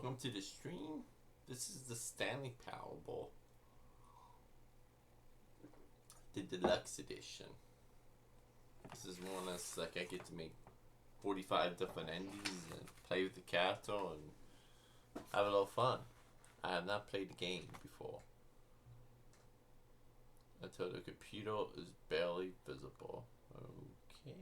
welcome to the stream. This is the Stanley Parable, the Deluxe edition. This is one that's like I get to make 45 different endings and play with the character and have a little fun. I have not played the game before. Until the computer is barely visible. Okay.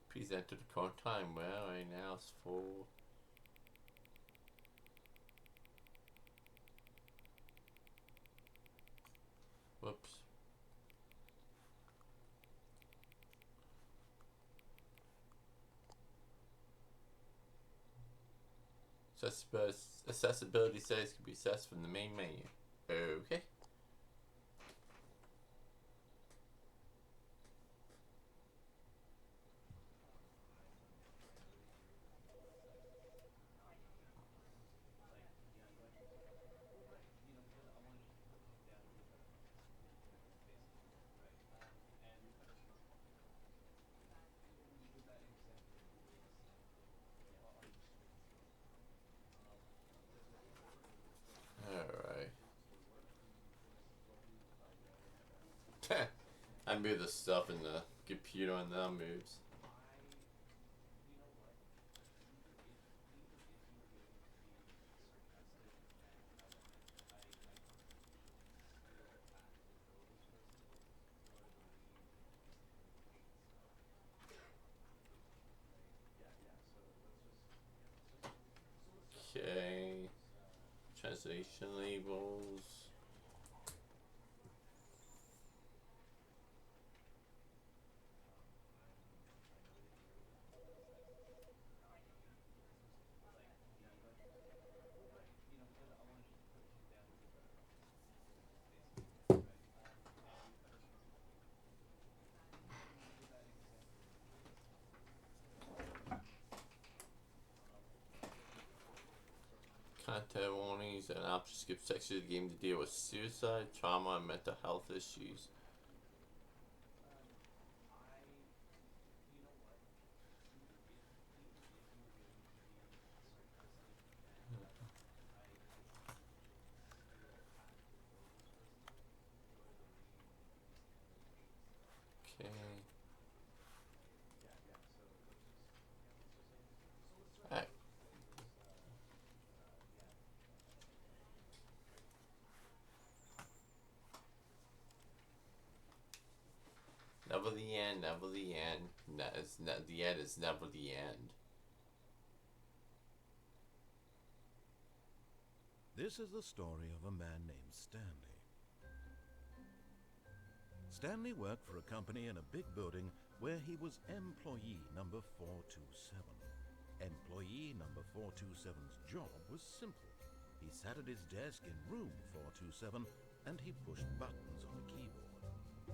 Please enter the current time. Well, right now it's for whoops. Accessibility settings can be accessed from the main menu. Okay. Alright. I move the stuff in the computer and that moves. Okay. Translation labels. Content warnings and options skip sections of the game to deal with suicide, trauma, and mental health issues. Okay. Alright. Never the end, never the end. The end is never the end. This is the story of a man named Stanley. Stanley worked for a company in a big building where he was employee number 427. Employee number 427's job was simple. He sat at his desk in room 427 and he pushed buttons on a keyboard.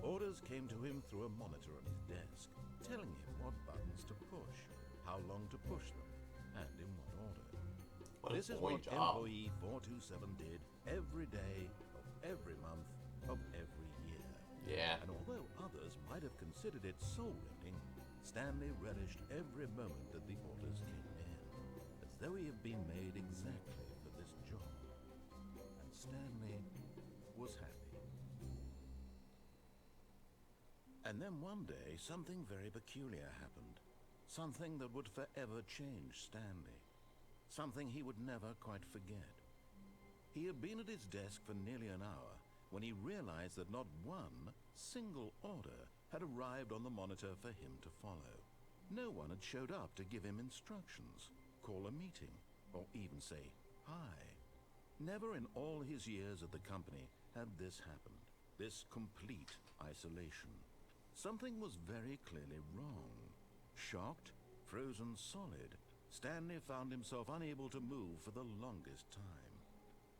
Orders came to him through a monitor on his desk, telling him what buttons to push, how long to push them, and in what order. This is what employee 427 did every day of every month of every year. Yeah. And although others might have considered it soul-rending, Stanley relished every moment that the orders came in, as though he had been made exactly for this job. And Stanley was happy. And then one day, something very peculiar happened. Something that would forever change Stanley. Something he would never quite forget. He had been at his desk for nearly an hour when he realized that not one single order had arrived on the monitor for him to follow. No one had showed up to give him instructions, call a meeting, or even say hi. Never in all his years at the company had this happened, this complete isolation. Something was very clearly wrong. Shocked, frozen solid, Stanley found himself unable to move for the longest time.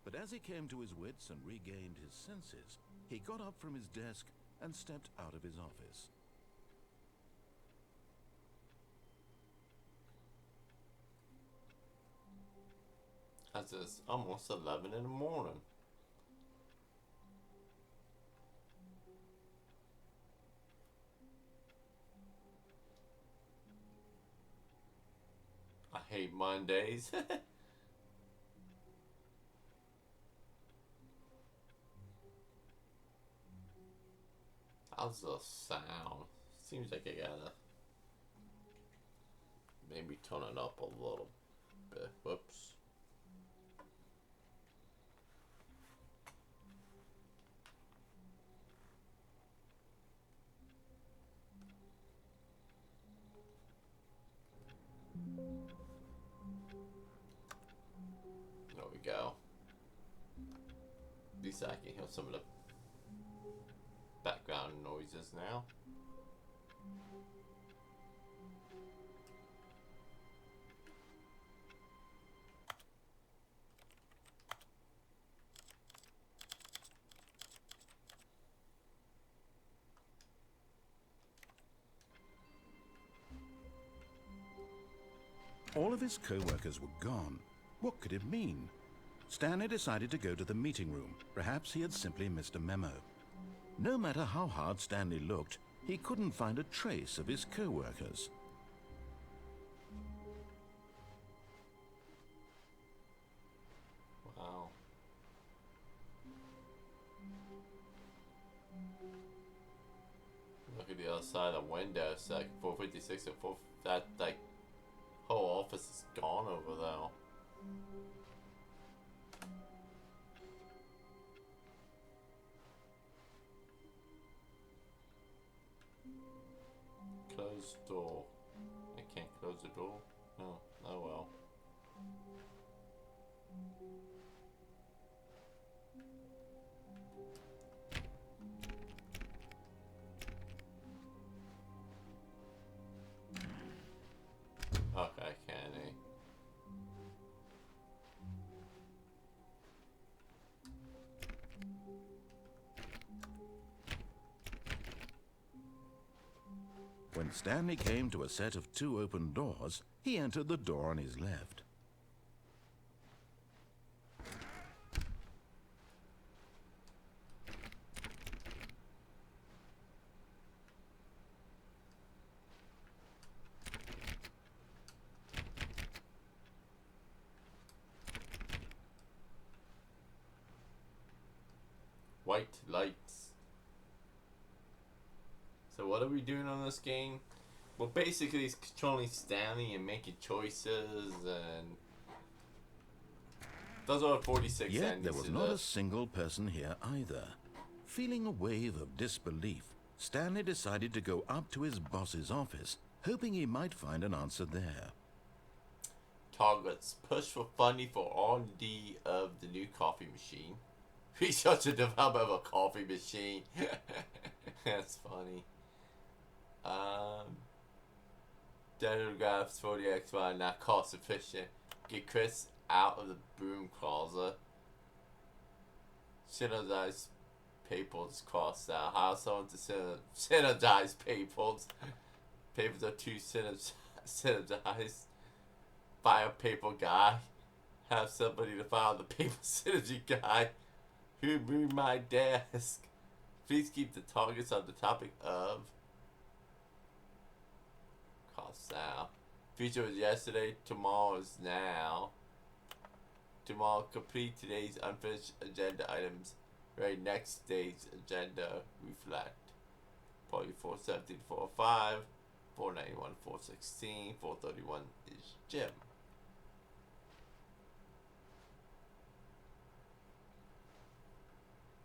But as he came to his wits and regained his senses, he got up from his desk and stepped out of his office. As it's almost 11 in the morning. hate Mondays. How's the sound? Seems like I gotta maybe turn it up a little bit. Whoops. There we go. At least I can hear some of the background noises now. All of his co-workers were gone. What could it mean? Stanley decided to go to the meeting room. Perhaps he had simply missed a memo. No matter how hard Stanley looked, he couldn't find a trace of his co-workers. Wow. Look at the other side of the window. It's like 456 and 4. That like whole office is gone over there. Close door. I can't close the door. Oh, oh well. Okay, candy. When Stanley came to a set of 2 open doors, he entered the door on his left. White lights. So what are we doing on this game? Well, basically it's controlling Stanley and making choices, and those are 46 Yet endings. there was not a single person here either. Feeling a wave of disbelief, Stanley decided to go up to his boss's office, hoping he might find an answer there. Targets. Push for funding for R&D of the new coffee machine. Research and development of a coffee machine. That's funny. Datagraphs for the XY are not cost efficient. Get Chris out of the broom closet. Synergize papers crossed out. Hire someone to synergize papers. Papers are too synergized. Fire paper guy. Have somebody to file the paper synergy guy. Who moved my desk? Please keep the targets on the topic of cost out. Future was yesterday, tomorrow is now. Tomorrow, complete today's unfinished agenda items. Ready next day's agenda. Reflect. Probably 417, 405, 491, 416, 431 is Jim.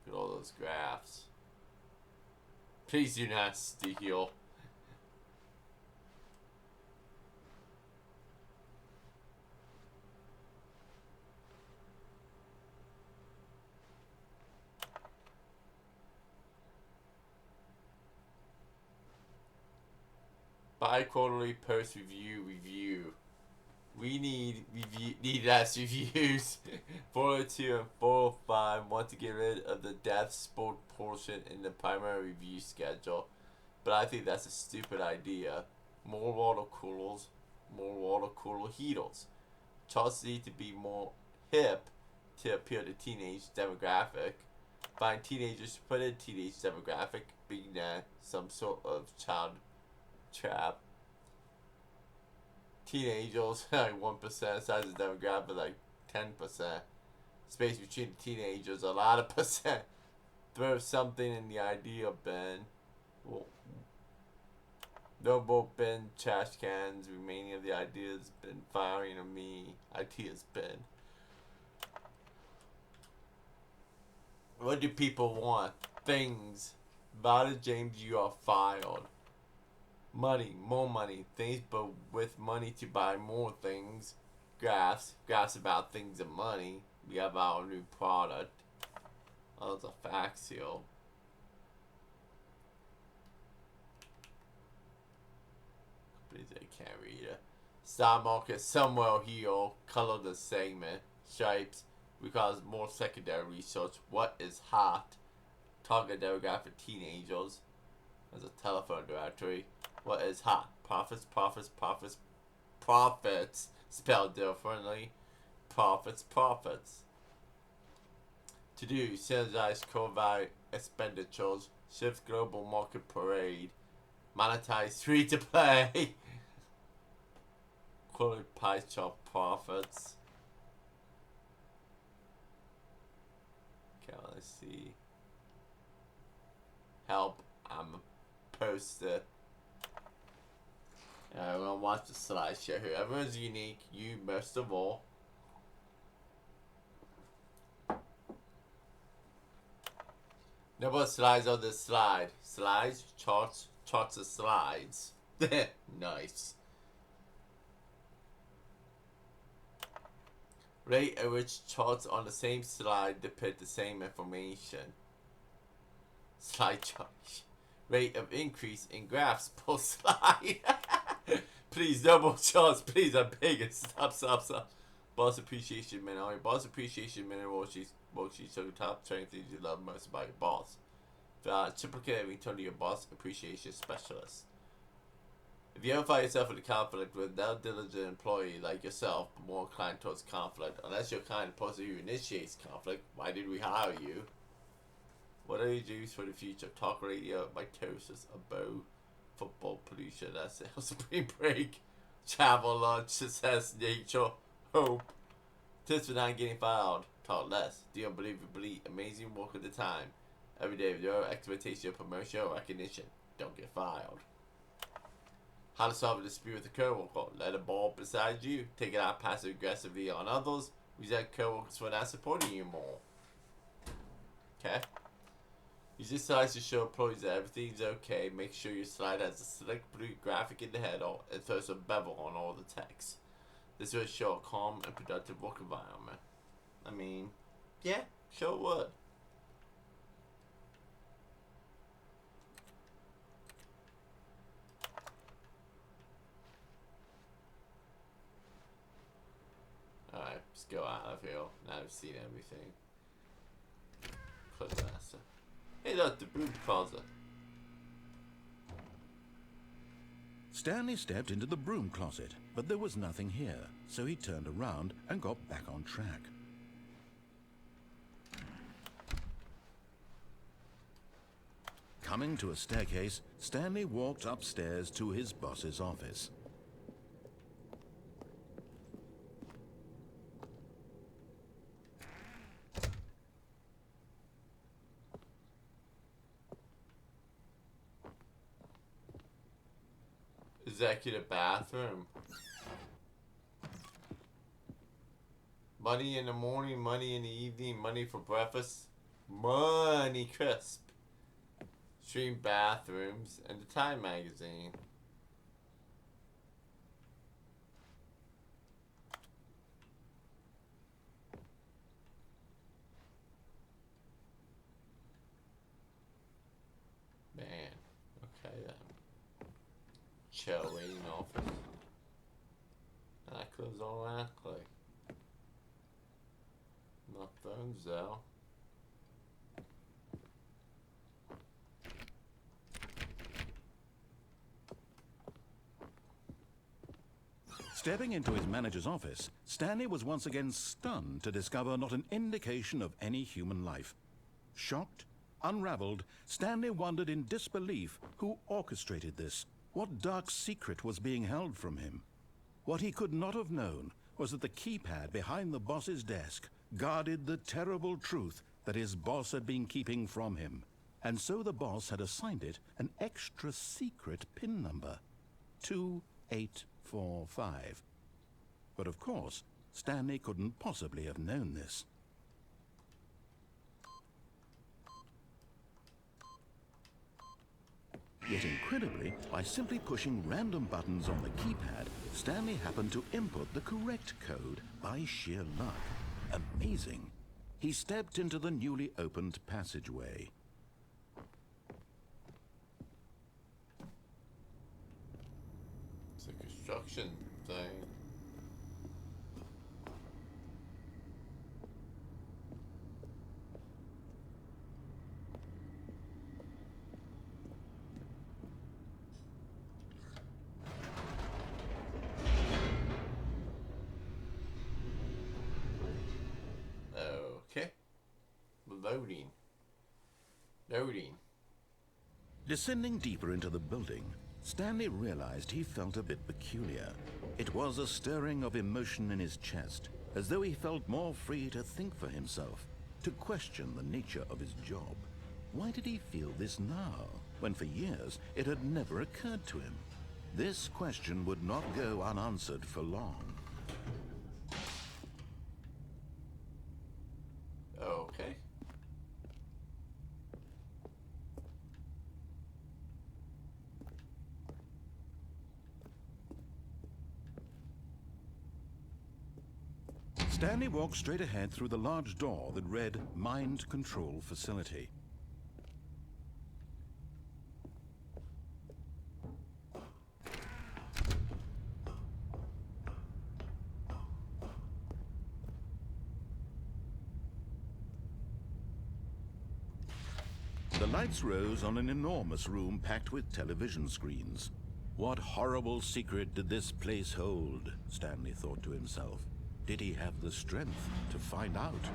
Look at all those graphs. Please do not steal. Bi-quarterly post review. We need less reviews. 402 and 405 want to get rid of the death sport portion in the primary review schedule, but I think that's a stupid idea. More water coolers, more water cooler heaters. Charts need to be more hip to appeal to teenage demographic. Find teenagers to put in teenage demographic, being that some sort of child trap. teenagers, like 1%, size of demographic, like 10%. Space between the teenagers, a lot of percent. Throw something in the idea bin. Well, no more bin trash cans. Remaining of the ideas bin. Firing of me. Ideas bin. What do people want? Things. Vada James, you are fired. Money, more money. Things, but with money to buy more things. Graphs. Graphs about things and money. We have our new product. Oh, it's a fax seal. Please, I can't read it. Stock market somewhere here. Color the segment. Shapes. Because more secondary research. What is hot? Target demographic teenagers. There's a telephone directory. What is hot? Profits, profits, profits, profits. Spelled differently. Profits, profits. To do, synergize core value expenditures, shift global market parade, monetize free to play, quality pie chart profits. Okay, let's see. Help, I'm a poster. We're gonna watch the slideshow here. Everyone's unique, you most of all. No more slides on this slide. Slides, charts, charts of slides. Nice. Rate at which charts on the same slide depict the same information. Slide chart. Rate of increase in graphs per slide. Please, no more charts. Please, I'm begging. Stop. Boss appreciation minute. Boss appreciation minute worksheet show the top 20 things you love most about your boss. Triplicate and return to your boss appreciation specialist. If you ever find yourself in a conflict with a diligent employee like yourself, but more inclined towards conflict, unless you're kind of person who initiates conflict, why did we hire you? What are your dreams for the future? Talk radio, mitosis, a bow, football, pollution, that's it. Supreme break, travel, lunch, success, nature, hope. Tips for not getting fired. Talk less. Do you believe amazing work at the time. Every day with your expectation of promotion or recognition. Don't get fired. How to solve a dispute with a coworker. Let a ball beside you. Take it out passive aggressively on others. Resent coworkers for not supporting you more. Okay. Use this slide to show employees that everything's okay. Make sure your slide has a slick blue graphic in the header and throws a bevel on all the text. This will show a calm and productive work environment. I mean, yeah, sure would. Alright, let's go out of here. Now I've seen everything. Close that. Hey look, the broom closet. Stanley stepped into the broom closet, but there was nothing here, so he turned around and got back on track. Coming to a staircase, Stanley walked upstairs to his boss's office. Executive bathroom. Money in the morning, money in the evening, money for breakfast, money crisp. Stream bathrooms and the Time magazine. Man, okay then. Chill waiting office. And that closed automatically. No phones though. Stepping into his manager's office, Stanley was once again stunned to discover not an indication of any human life. Shocked, unraveled, Stanley wondered in disbelief who orchestrated this. What dark secret was being held from him? What he could not have known was that the keypad behind the boss's desk guarded the terrible truth that his boss had been keeping from him. And so the boss had assigned it an extra secret PIN number, 2845. But of course, Stanley couldn't possibly have known this. Yet incredibly, by simply pushing random buttons on the keypad, Stanley happened to input the correct code by sheer luck. Amazing. He stepped into the newly opened passageway. It's a construction thing. Okay. Loading. Loading. Descending deeper into the building, Stanley realized he felt a bit peculiar. It was a stirring of emotion in his chest, as though he felt more free to think for himself, to question the nature of his job. Why did he feel this now, when for years it had never occurred to him? This question would not go unanswered for long. Okay. Stanley walked straight ahead through the large door that read Mind Control Facility. The lights rose on an enormous room packed with television screens. What horrible secret did this place hold? Stanley thought to himself. Did he have the strength to find out?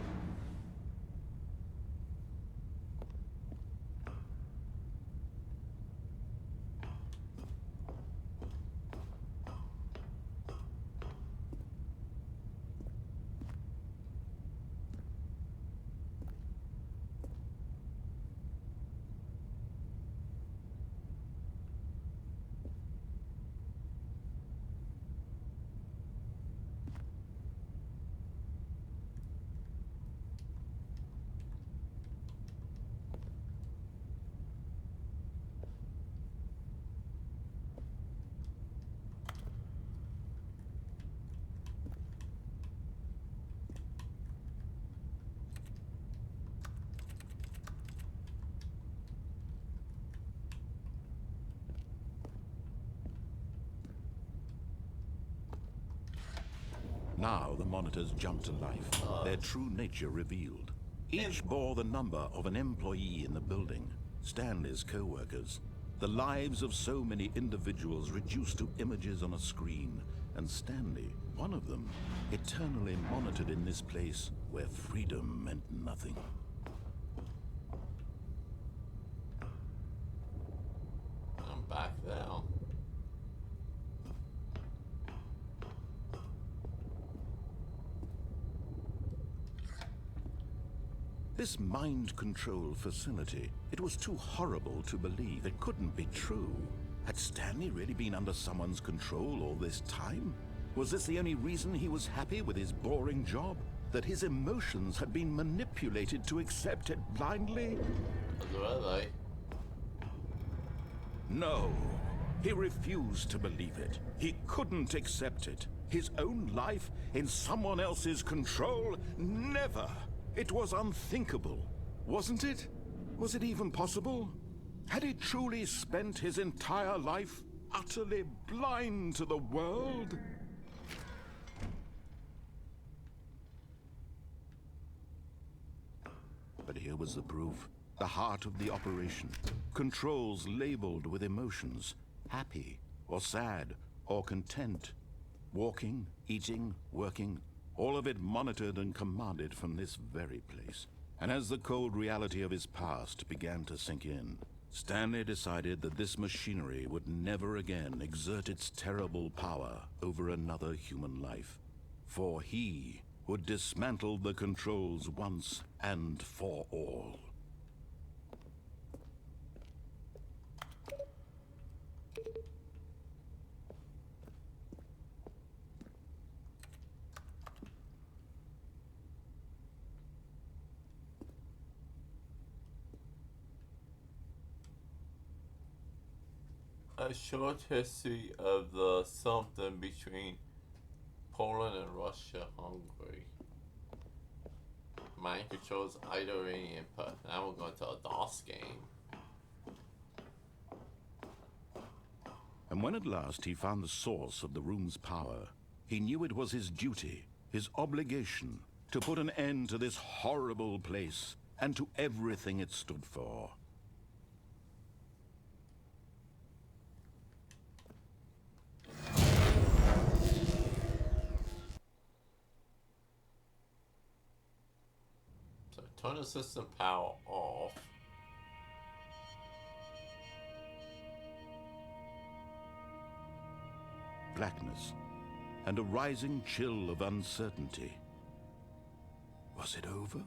Now the monitors jumped to life, their true nature revealed. Each bore the number of an employee in the building, Stanley's co-workers. The lives of so many individuals reduced to images on a screen, and Stanley, one of them, eternally monitored in this place where freedom meant nothing. I'm back now. This mind control facility, it was too horrible to believe. It couldn't be true. Had Stanley really been under someone's control all this time? Was this the only reason he was happy with his boring job? That his emotions had been manipulated to accept it blindly? Were they? No. He refused to believe it. He couldn't accept it. His own life in someone else's control? Never! It was unthinkable, wasn't it? Was it even possible? Had he truly spent his entire life utterly blind to the world? But here was the proof. The heart of the operation. Controls labeled with emotions. Happy, or sad, or content. Walking, eating, working. All of it monitored and commanded from this very place. And as the cold reality of his past began to sink in, Stanley decided that this machinery would never again exert its terrible power over another human life, for he would dismantle the controls once and for all. A short history of the something between Poland and Russia, Hungary. Mind controls either any input. Now we're going to a DOS game. And when at last he found the source of the room's power, he knew it was his duty, his obligation, to put an end to this horrible place and to everything it stood for. So turn the system power off. Blackness and a rising chill of uncertainty. Was it over?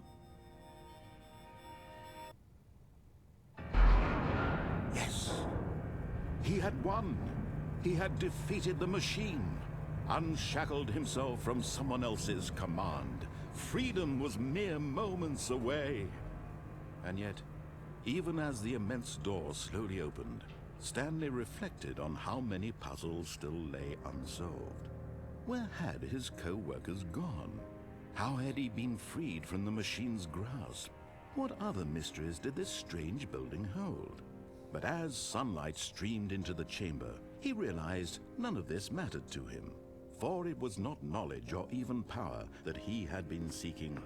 Yes. He had won. He had defeated the machine, unshackled himself from someone else's command. Freedom was mere moments away. And yet, even as the immense door slowly opened, Stanley reflected on how many puzzles still lay unsolved. Where had his co-workers gone? How had he been freed from the machine's grasp? What other mysteries did this strange building hold? But as sunlight streamed into the chamber, he realized none of this mattered to him, for it was not knowledge or even power that he had been seeking,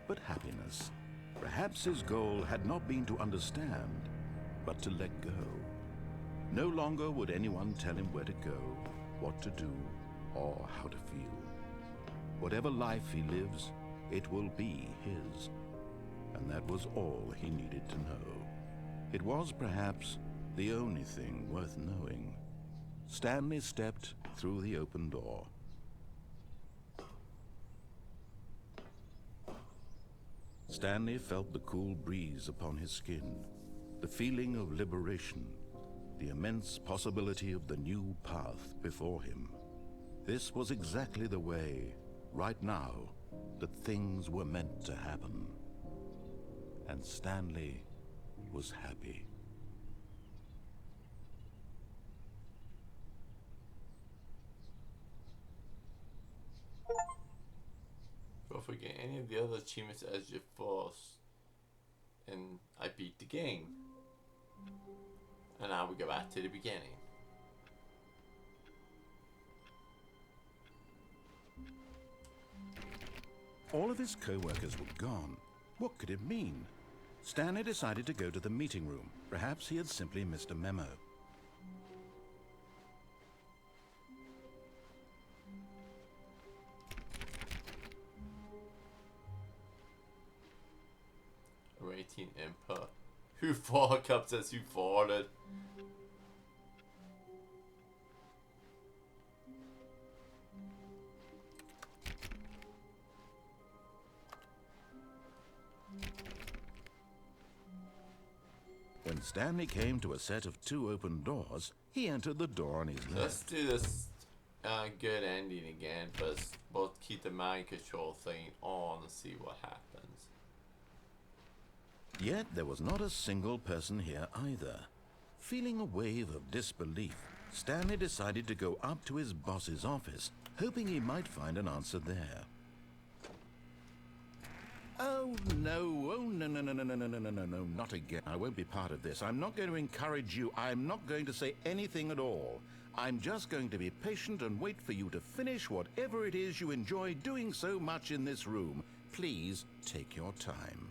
but happiness. Perhaps his goal had not been to understand, but to let go. No longer would anyone tell him where to go, what to do, or how to feel. Whatever life he lives, it will be his. And that was all he needed to know. It was perhaps the only thing worth knowing. Stanley stepped through the open door. Stanley felt the cool breeze upon his skin, the feeling of liberation, the immense possibility of the new path before him. This was exactly the way, right now, that things were meant to happen. And Stanley was happy. Don't forget any of the other achievements as your force. And I beat the game. And now we go back to the beginning. All of his co-workers were gone. What could it mean? Stanley decided to go to the meeting room. Perhaps he had simply missed a memo. Rating input. Who fought up says who farted. When Stanley came to a set of 2 open doors, he entered the door on his left. Let's do this good ending again, but we'll keep the mind control thing on and see what happens. Yet there was not a single person here either. Feeling a wave of disbelief, Stanley decided to go up to his boss's office, hoping he might find an answer there. Oh no, no, not again. I won't be part of this. I'm not going to encourage you. I'm not going to say anything at all. I'm just going to be patient and wait for you to finish whatever it is you enjoy doing so much in this room. Please take your time.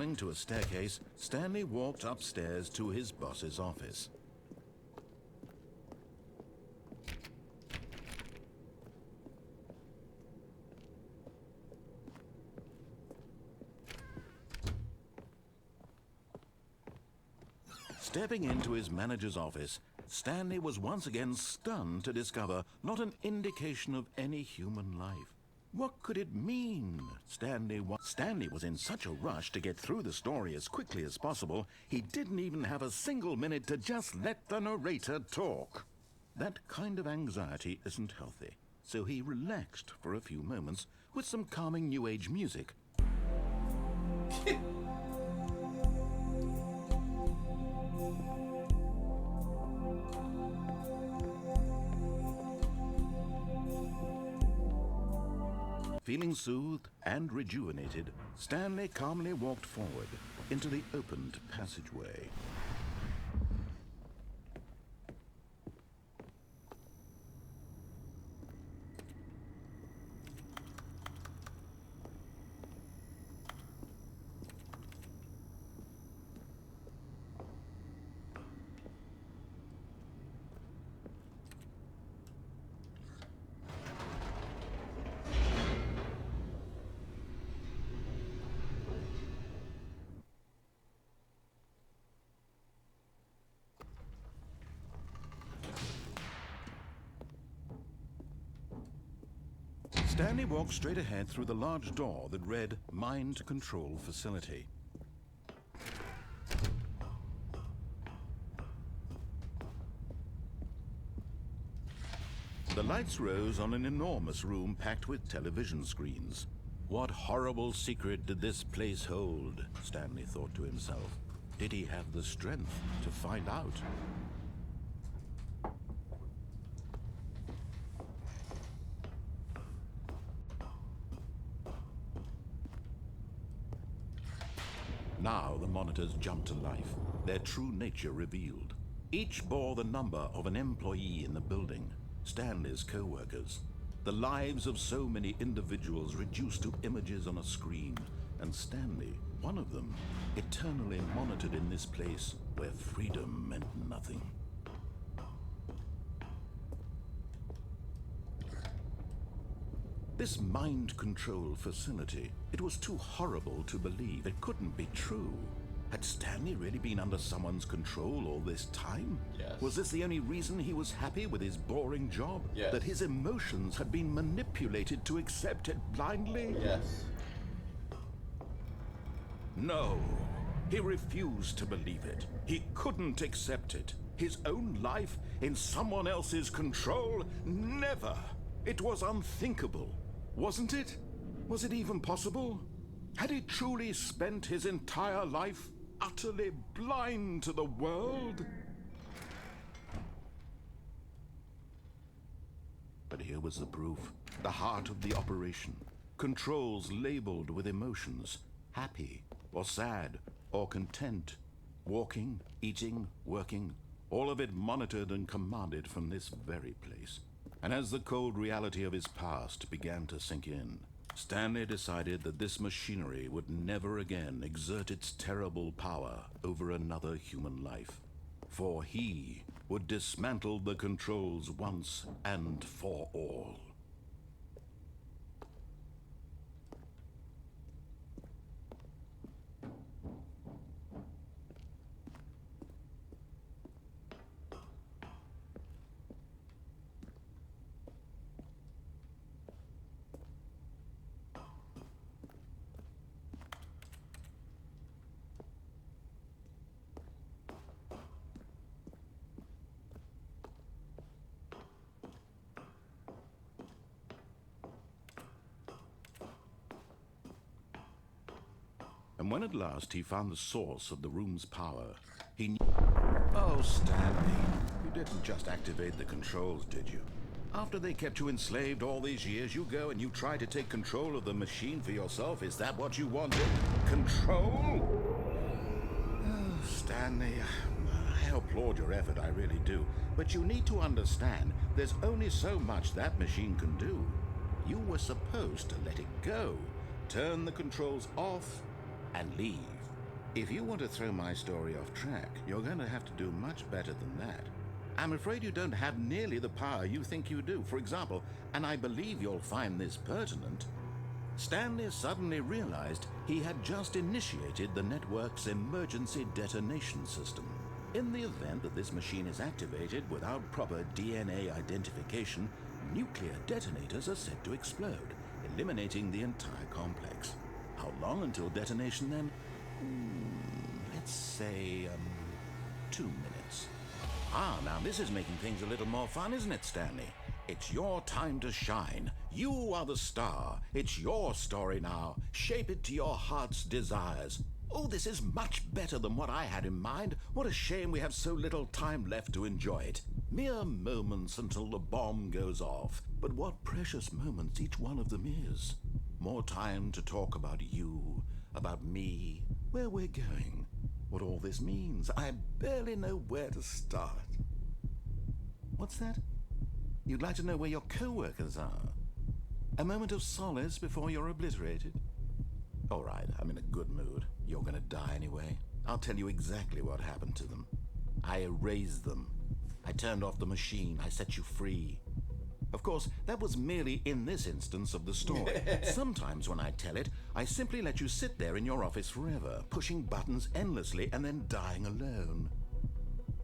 Coming to a staircase, Stanley walked upstairs to his boss's office. Stepping into his manager's office, Stanley was once again stunned to discover not an indication of any human life. What could it mean? Stanley was in such a rush to get through the story as quickly as possible, he didn't even have a single minute to just let the narrator talk. That kind of anxiety isn't healthy, so he relaxed for a few moments with some calming New Age music. Feeling soothed and rejuvenated, Stanley calmly walked forward into the opened passageway. Stanley walked straight ahead through the large door that read Mind Control Facility. The lights rose on an enormous room packed with television screens. What horrible secret did this place hold? Stanley thought to himself. Did he have the strength to find out? Now the monitors jumped to life, their true nature revealed. Each bore the number of an employee in the building, Stanley's co-workers. The lives of so many individuals reduced to images on a screen, and Stanley, one of them, eternally monitored in this place where freedom meant nothing. This mind control facility, it was too horrible to believe. It couldn't be true. Had Stanley really been under someone's control all this time? Yes. Was this the only reason he was happy with his boring job? Yes. That his emotions had been manipulated to accept it blindly? Yes. No. He refused to believe it. He couldn't accept it. His own life in someone else's control? Never. It was unthinkable. Wasn't it? Was it even possible? Had he truly spent his entire life utterly blind to the world? But here was the proof. The heart of the operation. Controls labeled with emotions. Happy, or sad, or content. Walking, eating, working. All of it monitored and commanded from this very place. And as the cold reality of his past began to sink in, Stanley decided that this machinery would never again exert its terrible power over another human life. For he would dismantle the controls once and for all. And when at last he found the source of the room's power, he knew... Oh, Stanley, you didn't just activate the controls, did you? After they kept you enslaved all these years, you go and you try to take control of the machine for yourself. Is that what you wanted? Control? Oh, Stanley, I applaud your effort, I really do. But you need to understand, there's only so much that machine can do. You were supposed to let it go, turn the controls off, and leave. If you want to throw my story off track, you're going to have to do much better than that. I'm afraid you don't have nearly the power you think you do. For example, and I believe you'll find this pertinent, Stanley suddenly realized he had just initiated the network's emergency detonation system. In the event that this machine is activated without proper DNA identification, nuclear detonators are said to explode, eliminating the entire complex. How long until detonation then? Let's say, 2 minutes. Now this is making things a little more fun, isn't it, Stanley? It's your time to shine. You are the star. It's your story now. Shape it to your heart's desires. Oh, this is much better than what I had in mind. What a shame we have so little time left to enjoy it. Mere moments until the bomb goes off. But what precious moments each one of them is. More time to talk about you, about me, where we're going, what all this means. I barely know where to start. What's that? You'd like to know where your co-workers are? A moment of solace before you're obliterated? All right, I'm in a good mood. You're gonna die anyway. I'll tell you exactly what happened to them. I erased them. I turned off the machine. I set you free. Of course, that was merely in this instance of the story. Sometimes when I tell it, I simply let you sit there in your office forever, pushing buttons endlessly and then dying alone.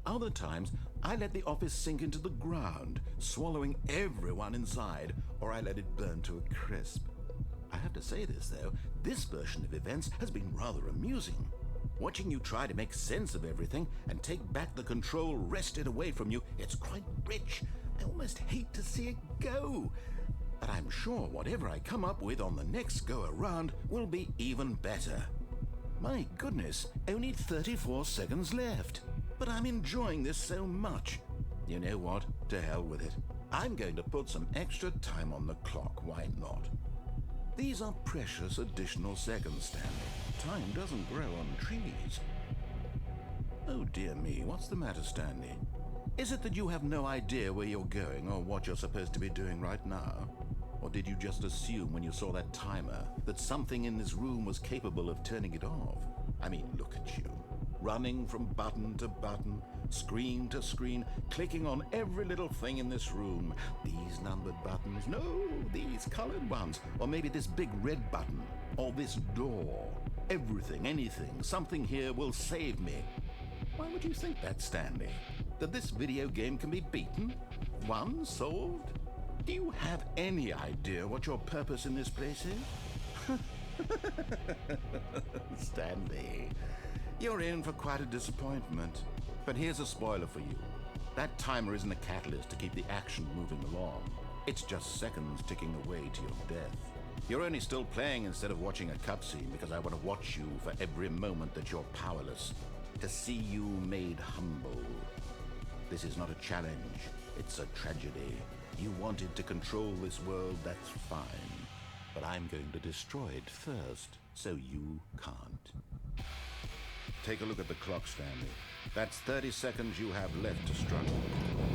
Other times, I let the office sink into the ground, swallowing everyone inside, or I let it burn to a crisp. I have to say this, though, this version of events has been rather amusing. Watching you try to make sense of everything and take back the control wrested away from you, it's quite rich. I almost hate to see it go. But I'm sure whatever I come up with on the next go-around will be even better. My goodness, only 34 seconds left. But I'm enjoying this so much. You know what? To hell with it. I'm going to put some extra time on the clock, why not? These are precious additional seconds, Stanley. Time doesn't grow on trees. Oh dear me, what's the matter, Stanley? Is it that you have no idea where you're going or what you're supposed to be doing right now? Or did you just assume when you saw that timer that something in this room was capable of turning it off? I mean, look at you. Running from button to button, screen to screen, clicking on every little thing in this room. These numbered buttons, no, these colored ones. Or maybe this big red button, or this door. Everything, anything, something here will save me. Why would you think that, Stanley? That this video game can be beaten? Won? Solved? Do you have any idea what your purpose in this place is? Stanley, you're in for quite a disappointment. But here's a spoiler for you. That timer isn't a catalyst to keep the action moving along. It's just seconds ticking away to your death. You're only still playing instead of watching a cutscene because I want to watch you for every moment that you're powerless. To see you made humble. This is not a challenge. It's a tragedy. You wanted to control this world, that's fine. But I'm going to destroy it first, so you can't. Take a look at the clock, Stanley. That's 30 seconds you have left to struggle.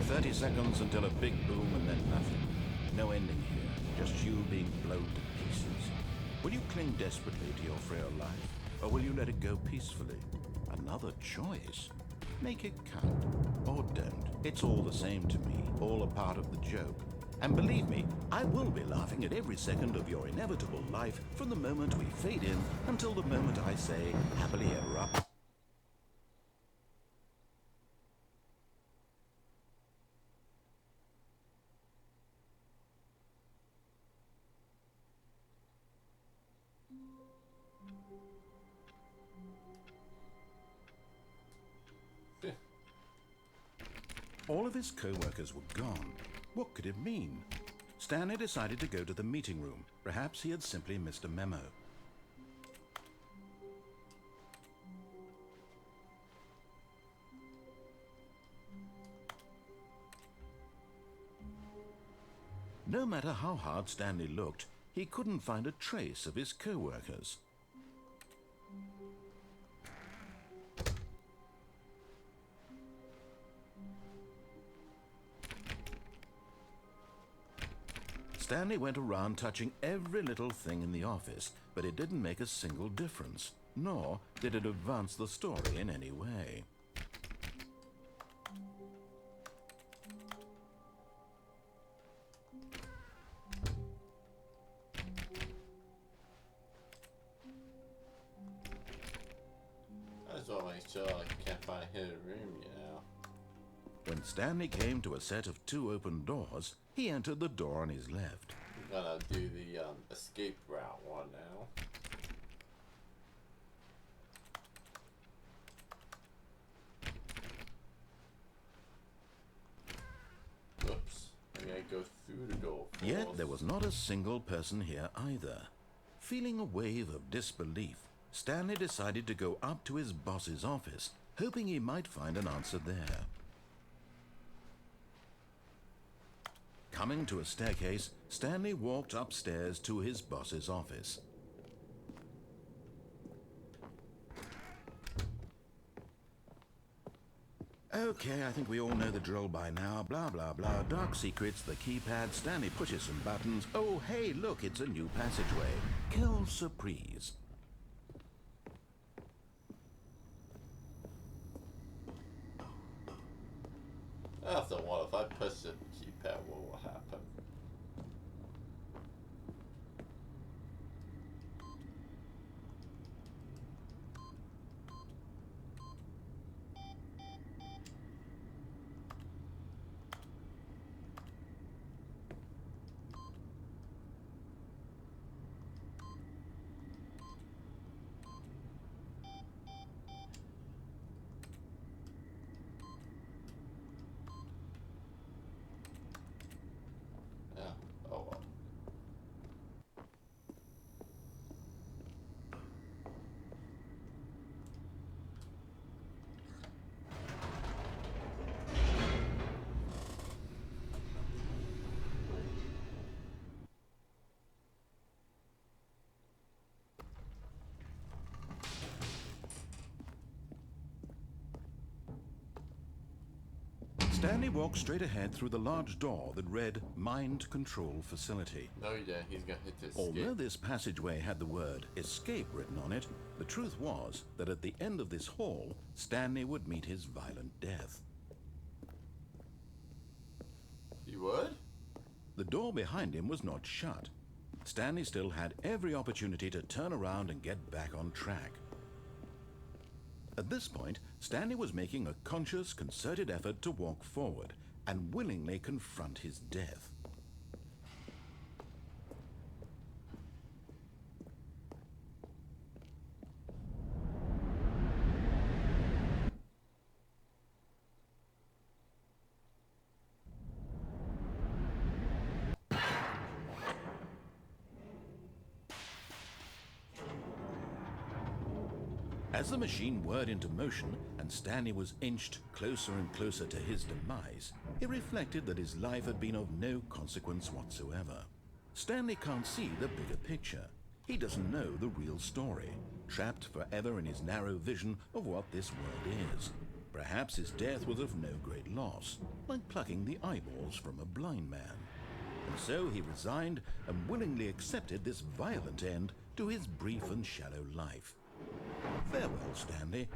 30 seconds until a big boom and then nothing. No ending here, just you being blown to pieces. Will you cling desperately to your frail life, or will you let it go peacefully? Another choice. Make it count, or don't. It's all the same to me, all a part of the joke. And believe me, I will be laughing at every second of your inevitable life from the moment we fade in until the moment I say, happily ever up. All of his co-workers were gone. What could it mean? Stanley decided to go to the meeting room. Perhaps he had simply missed a memo. No matter how hard Stanley looked, he couldn't find a trace of his co-workers. Stanley went around touching every little thing in the office, but it didn't make a single difference. nor did it advance the story in any way. I just want to make sure I can't find a hidden room, you know. When Stanley came to a set of 2 open doors, he entered the door on his left. I'm gonna do the escape route one now. Whoops. I gotta go through the door first. Yet there was not a single person here either. Feeling a wave of disbelief, Stanley decided to go up to his boss's office, hoping he might find an answer there. Coming to a staircase, Stanley walked upstairs to his boss's office. Okay, I think we all know the drill by now. Blah, blah, blah. Dark secrets, the keypad. Stanley pushes some buttons. Oh, hey, look, it's a new passageway. Quelle surprise. After a while, if I push the keypad, what will happen? Yeah. Oh well. Stanley walked straight ahead through the large door that read Mind Control Facility. No, he didn't. He's gonna hit this. Although this passageway had the word escape written on it, the truth was that at the end of this hall, Stanley would meet his violent death. You would? The door behind him was not shut. Stanley still had every opportunity to turn around and get back on track. At this point, Stanley was making a conscious, concerted effort to walk forward and willingly confront his death. As the machine whirred into motion and Stanley was inched closer and closer to his demise, he reflected that his life had been of no consequence whatsoever. Stanley can't see the bigger picture. He doesn't know the real story, trapped forever in his narrow vision of what this world is. Perhaps his death was of no great loss, like plucking the eyeballs from a blind man. And so he resigned and willingly accepted this violent end to his brief and shallow life. Farewell, Stanley.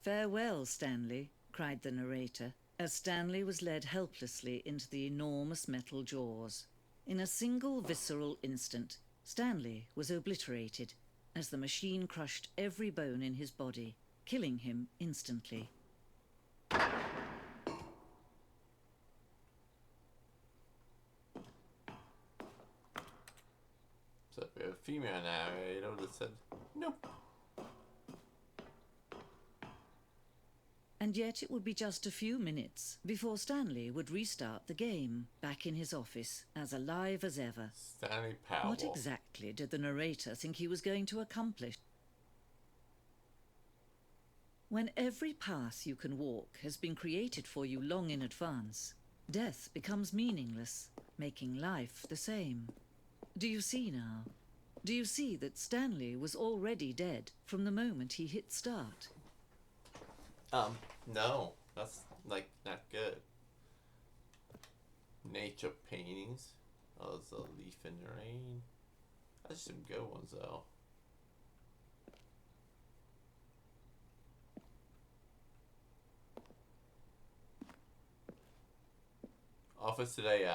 "Farewell, Stanley," cried the narrator, as Stanley was led helplessly into the enormous metal jaws. In a single visceral instant, Stanley was obliterated as the machine crushed every bone in his body, killing him instantly. So if we have a female narrator, I would have said, nope. And yet it would be just a few minutes before Stanley would restart the game, back in his office, as alive as ever. Stanley Powell. What exactly did the narrator think he was going to accomplish? When every path you can walk has been created for you long in advance, death becomes meaningless, making life the same. Do you see now? Do you see that Stanley was already dead from the moment he hit start? No. That's, like, not good. Nature paintings. Oh, there's a leaf in the rain. That's some good ones though. Office today,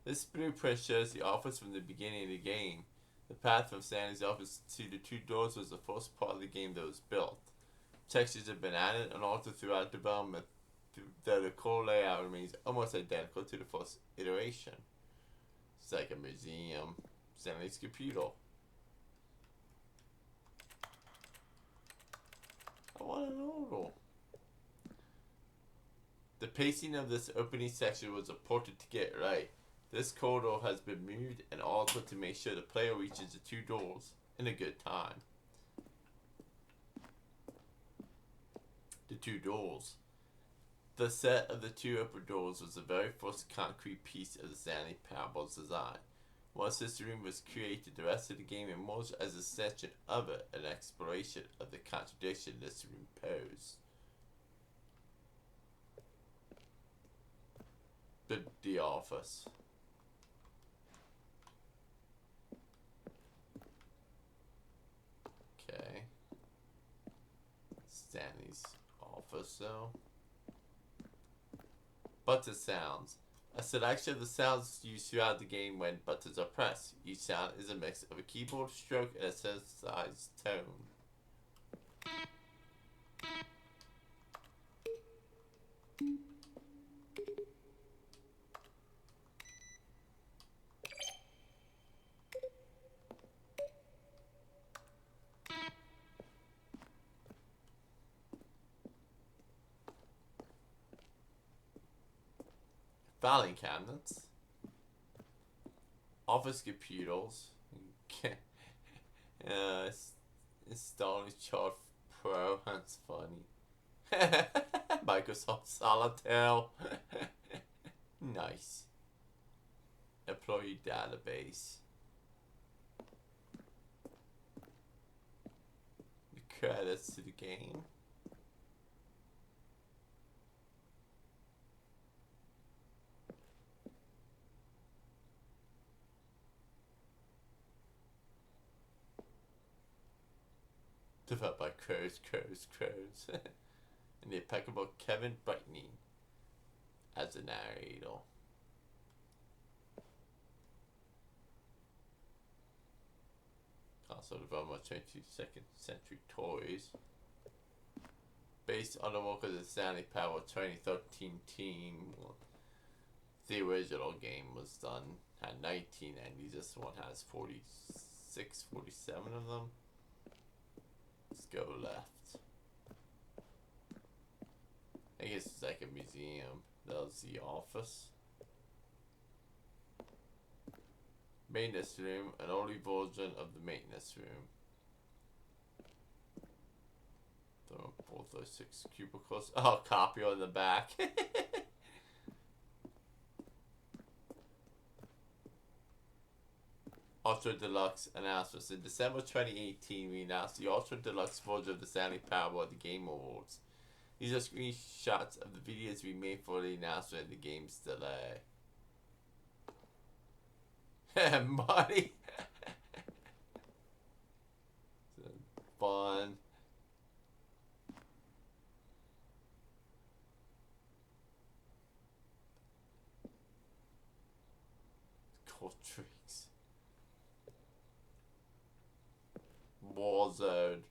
this blueprint shows the office from the beginning of the game. The path from Stanley's office to the two doors was the first part of the game that was built. Textures have been added and altered throughout development, though the core layout remains almost identical to the first iteration. It's like a museum. Stanley's computer. I want an order. The pacing of this opening section was important to get right. This corridor has been moved and altered to make sure the player reaches the two doors in a good time. The two doors. The set of the two upper doors was the very first concrete piece of the Stanley Parable's design. Once this room was created, the rest of the game emerged as a section of it, an exploration of the contradiction this room posed. The office. Okay. Stanley's office, though. Button sounds. A selection of the sounds used throughout the game when buttons are pressed. Each sound is a mix of a keyboard stroke and a synthesized tone. Filing cabinets. Office computers. Installing Chart Pro. That's funny. Microsoft Solitaire. Nice. Employee database. The credits to the game. Developed by Crows. And the impeccable Kevin Brightney as the narrator. Also developed by 22nd Century Toys. Based on the work of the Stanley Parable 2013 team. The original game was done, had 19 endings. This one has 46, 47 of them. Let's go left. I guess it's like a museum. That was the office. Maintenance room, an early version of the maintenance room. There are both those 6 cubicles. Oh, copy on the back. Ultra Deluxe announcements. In December 2018, we announced the Ultra Deluxe version of the Stanley Parable at the Game Awards. These are screenshots of the videos we made for the announcement of the game's delay. Money! Fun. Cold tricks. Warzone.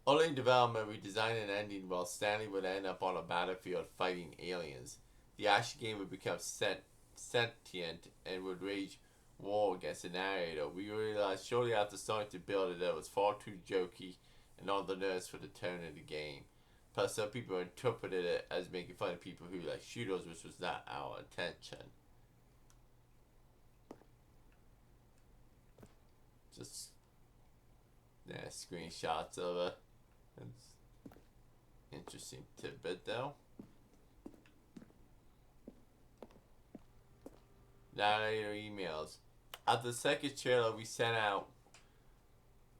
Early in development, we designed an ending while Stanley would end up on a battlefield fighting aliens. The action game would become sentient and would wage war against the narrator. We realized shortly after starting to build it that it was far too jokey and on the nose for the tone of the game. Plus, some people interpreted it as making fun of people who like shooters, which was not our intention. Just screenshots of it. It's interesting tidbit though. Narrator emails. At the second trailer we sent out,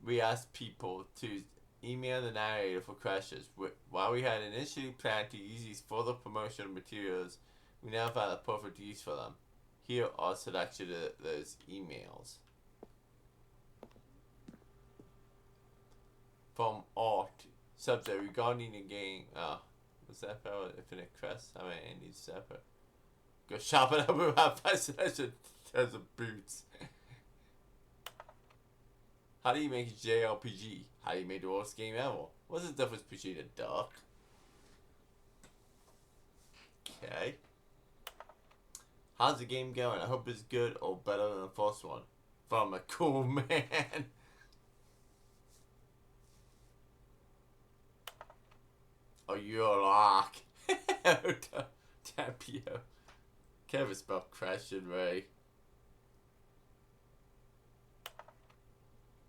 we asked people to email the narrator for questions. While we had initially planned to use these further promotional materials, We now found a perfect use for them. Here are a selection of those emails. From Art. Subject regarding the game. Was that about Infinite Crest? I mean, Andy's separate. Go shopping up about 5 selection. There's a boots. How do you make a JRPG? How do you make the worst game ever? What's the difference between a duck? Okay. How's the game going? I hope it's good or better than the first one. From a cool man. Oh, you're a lock. Tapio. Can't even spell question right.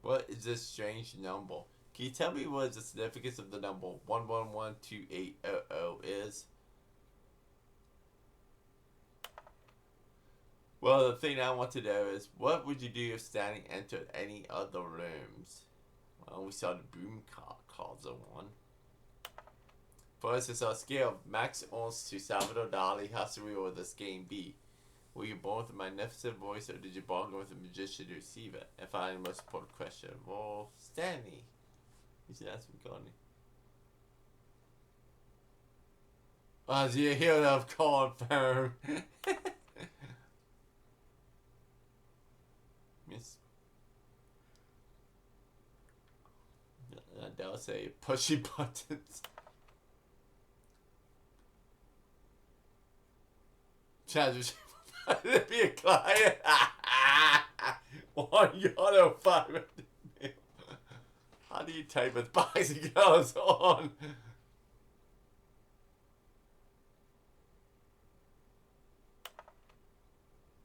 What is this strange number? Can you tell me what the significance of the number 1112800 is? Well, the thing I want to know is, what would you do if Stanley entered any other rooms? Well, we saw the boom cards on one. First, it's our scale of Max Ernst to Salvador Dali. How surreal will this game be? Were you born with a magnificent voice, or did you bargain with a magician to receive it? And finally, the most important question. Well, Stanley. You should ask me, Gordon. As you hear that confirm. Miss. They'll say pushy buttons. Challenge to be a client. 1 euro 500. How do you type with bicycles on?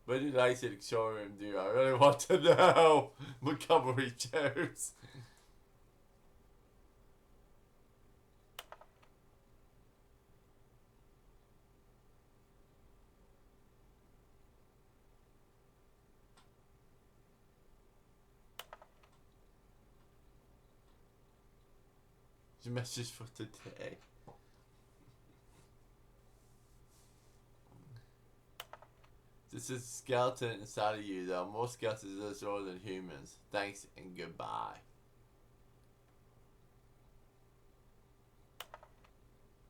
What did I say showroom do? I really want to know. Montgomery Jones. Message for today. This is a skeleton inside of you. There are more skeletons in this world than humans. Thanks and goodbye.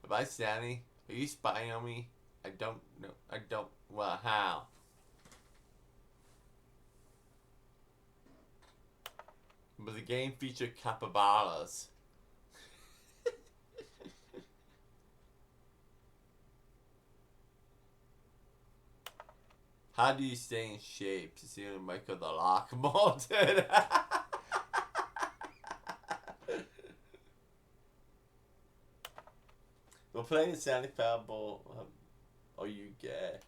Am I Stanley? Are you spying on me? I don't know. I don't. Well, how? But the game featured capybaras. How do you stay in shape? To see Michael the Lock mounted. We're playing Stanley Pablo. Are you gay?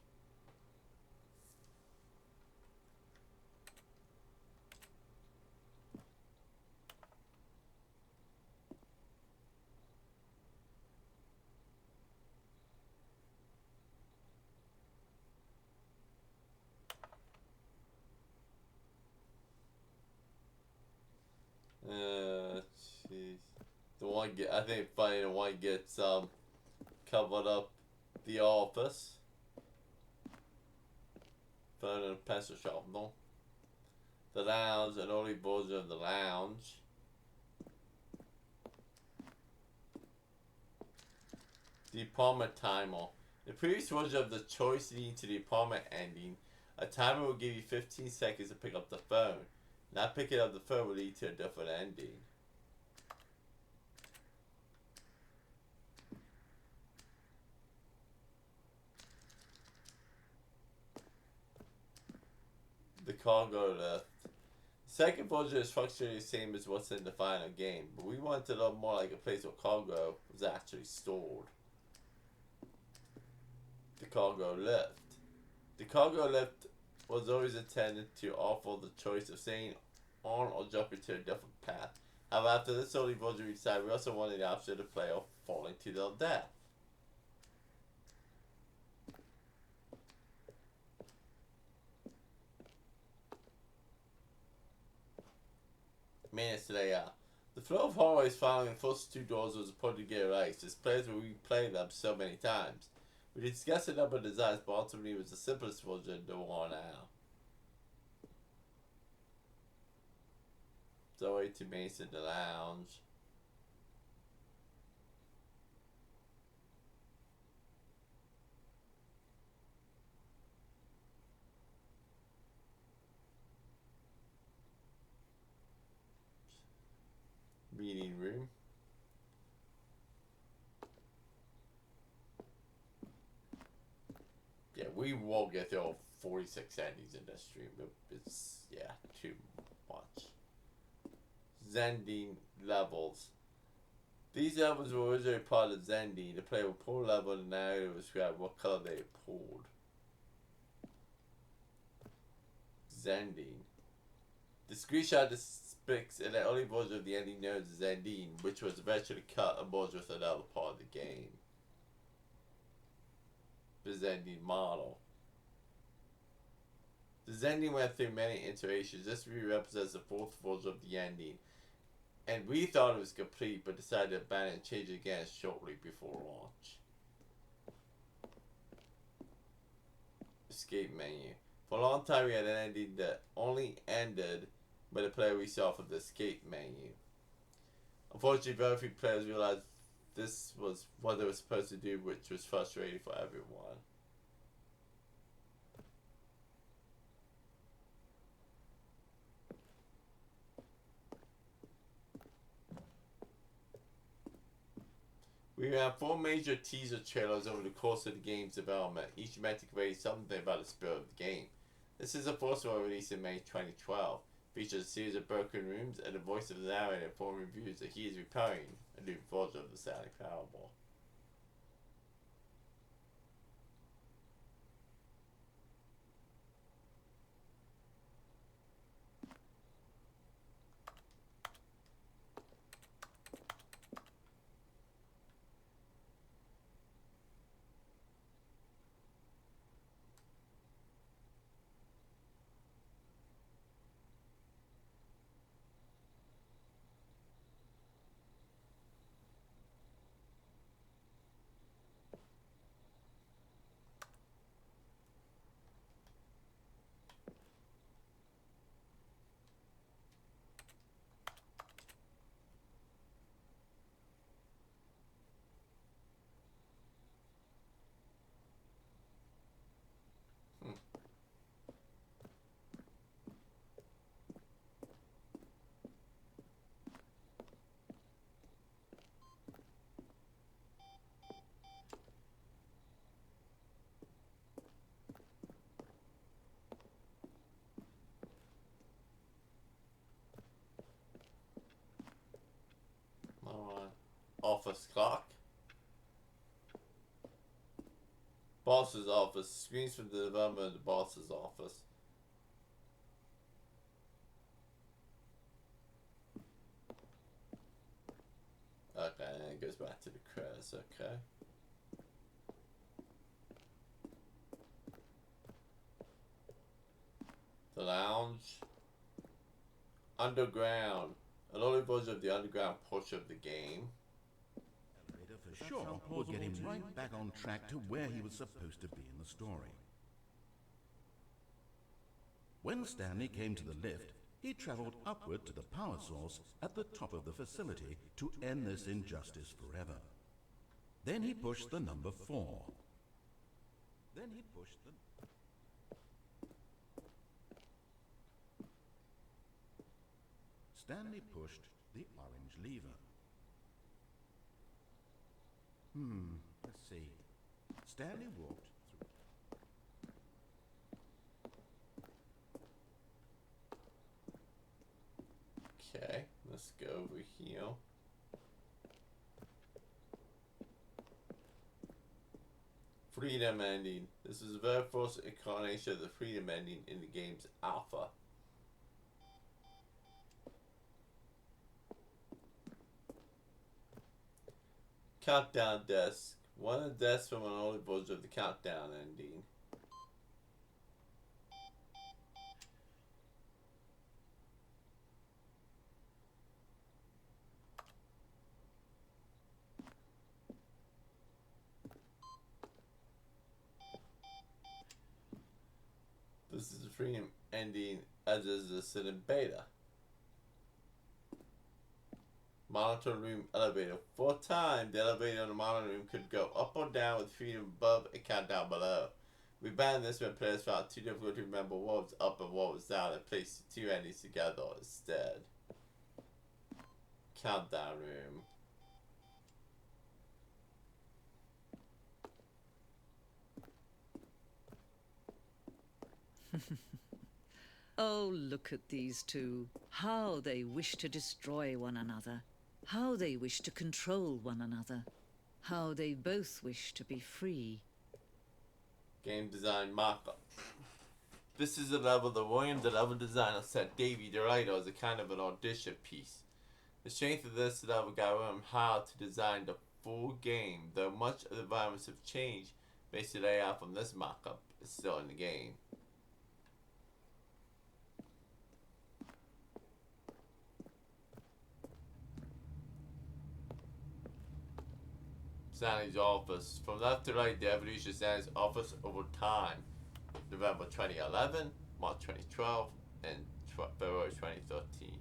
Jeez. The one get. I think funny. The one gets covered up the office. Found in a pencil shop, no. The lounge, an early version of the lounge. The apartment timer. The previous version of the choice leading to the apartment ending. A timer will give you 15 seconds to pick up the phone. Not picking up the phone will lead to a different ending. The cargo lift. Second version is functionally the same as what's in the final game, but we wanted it more like a place where cargo was actually stored. The cargo lift. The cargo lift was always intended to offer the choice of staying on or jumping to a different path. However, after this early version we decided we also wanted the option to play off falling to their death. Minutes today, the flow of hallways following the first two doors was a point to get right. As players we played them so many times. We discussed a number of designs, but ultimately it was the simplest version to want out. Zoe to Mason, the lounge. Meeting room. Yeah, we won't get through all 46 endings in this stream. It's, yeah, too much. Zendine levels. These levels were originally part of Zendine. The player would pull a level and the narrator would describe what color they pulled. Zendine. The screenshot depicts an early version of the ending known as Zendine, which was eventually cut and merged with another part of the game. The Zendine model. The Zendine went through many iterations. This represents the fourth version of the ending. And we thought it was complete, but decided to abandon and change it again shortly before launch. Escape menu. For a long time we had an ending that only ended by the player we saw from the escape menu. Unfortunately, very few players realized this was what they were supposed to do, which was frustrating for everyone. We ran 4 major teaser trailers over the course of the game's development, each meant to convey something about the spirit of the game. This is the first one released in May 2012. Features a series of broken rooms and the voice of the narrator informing reviewers that he is repairing a new version of the Stanley Parable. Office clock. Boss's office. Screens from the development of the boss's office. Okay, and it goes back to the credits, okay. The lounge. Underground. An early version of the underground portion of the game. For sure would get him right back on track to where he was supposed to be in the story. When Stanley came to the lift, he traveled upward to the power source at the top of the facility to end this injustice forever. Then he pushed the number 4. Then he pushed the... Stanley pushed the orange lever. Let's see. Stanley walked through. Okay, let's go over here. Freedom ending. This is the very first incarnation of the freedom ending in the game's alpha. Countdown desk. One of the desks from an early version of the countdown ending. freedom ending as is listed in beta. Monitor room elevator. For a time, the elevator in the monitor room could go up or down with freedom above and countdown below. We banned this when players found too difficult to remember what was up and what was down and placed the two endings together instead. Countdown room. Oh, look at these two. How they wish to destroy one another. How they wish to control one another. How they both wish to be free. Game design mock-up. This is a level that William, the level designer, set Davey the writer as a kind of an audition piece. The strength of this level got William how to design the full game, though much of the environments have changed. Basic layout from this mock-up is still in the game. Stanley's office. From left to right, the evolution of Stanley's office over time. November 2011, March 2012, and February 2013.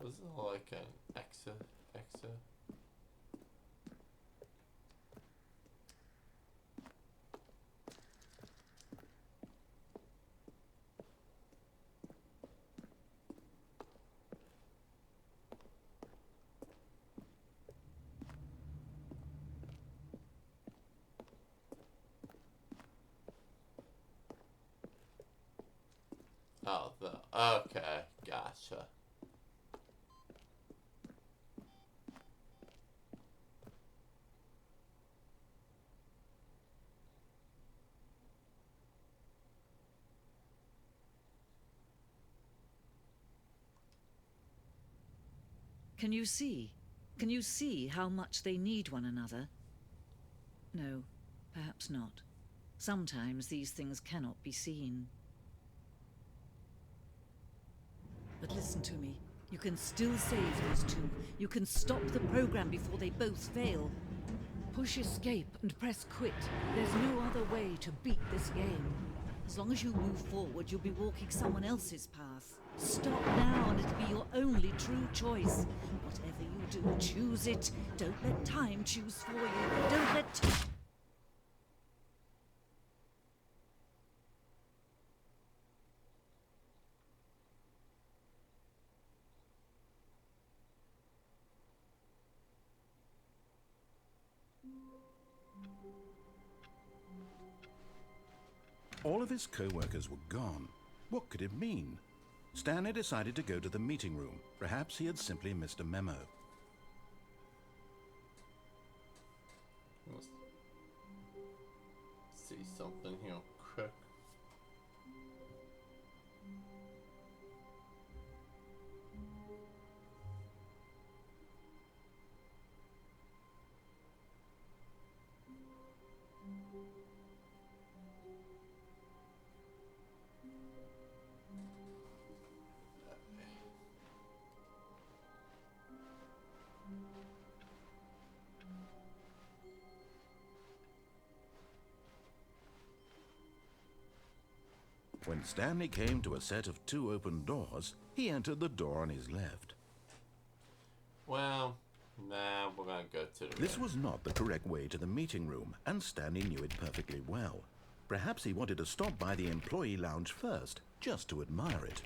Wasn't it like an exa? Oh, okay, gotcha. Can you see? Can you see how much they need one another? No, perhaps not. Sometimes these things cannot be seen. But listen to me. You can still save those two. You can stop the program before they both fail. Push escape and press quit. There's no other way to beat this game. As long as you move forward, you'll be walking someone else's path. Stop now and it'll be your only true choice. Whatever you do, choose it. Don't let time choose for you. Don't let All of his co-workers were gone. What could it mean? Stanley decided to go to the meeting room. Perhaps he had simply missed a memo. Let's see something here quick. When Stanley came to a set of two open doors, he entered the door on his left. Well, nah, we're gonna go to the This was not the correct way to the meeting room, and Stanley knew it perfectly well. Perhaps he wanted to stop by the employee lounge first, just to admire it.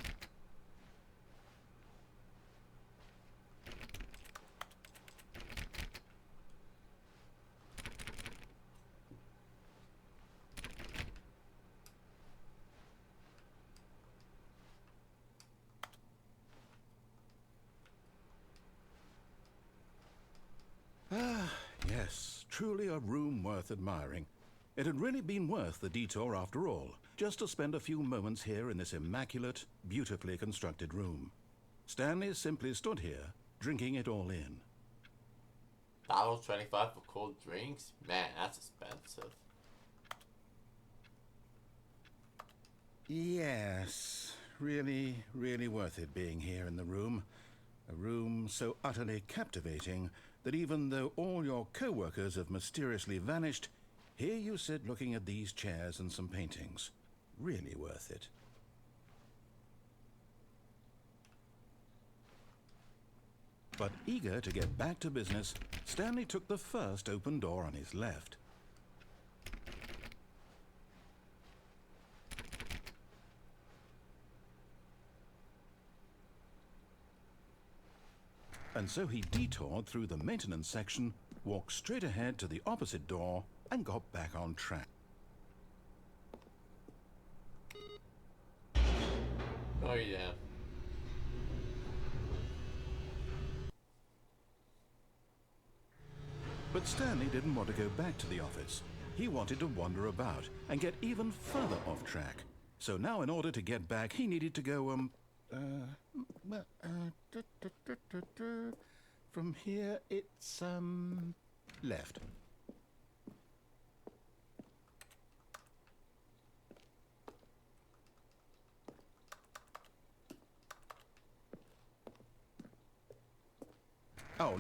Ah, yes, truly a room worth admiring. It had really been worth the detour after all, just to spend a few moments here in this immaculate, beautifully constructed room. Stanley simply stood here, drinking it all in. $1.25 for cold drinks? Man, that's expensive. Yes, really, really worth it being here in the room. A room so utterly captivating that even though all your co-workers have mysteriously vanished, here you sit looking at these chairs and some paintings. Really worth it. But eager to get back to business, Stanley took the first open door on his left. And so he detoured through the maintenance section, walked straight ahead to the opposite door, and got back on track. Oh yeah. But Stanley didn't want to go back to the office. He wanted to wander about and get even further off track. So now in order to get back, he needed to go, from here it's, left. Oh,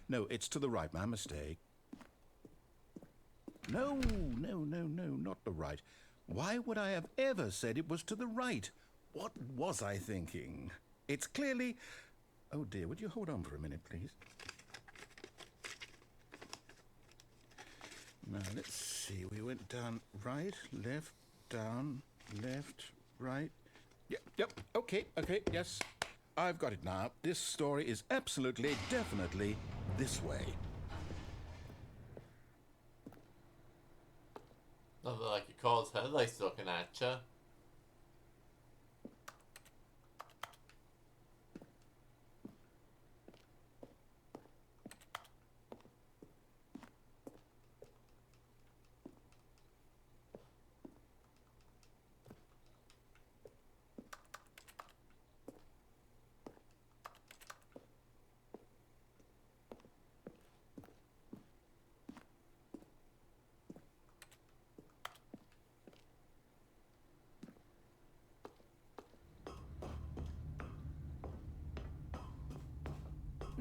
no, it's to the right, my mistake. No, not the right. Why would I have ever said it was to the right? What was I thinking? It's clearly... Oh dear, would you hold on for a minute, please? Now, let's see. We went down right, left, down, left, right. Yep, okay, yes. I've got it now. This story is absolutely, definitely this way. Nothing like your car's headlights looking at ya.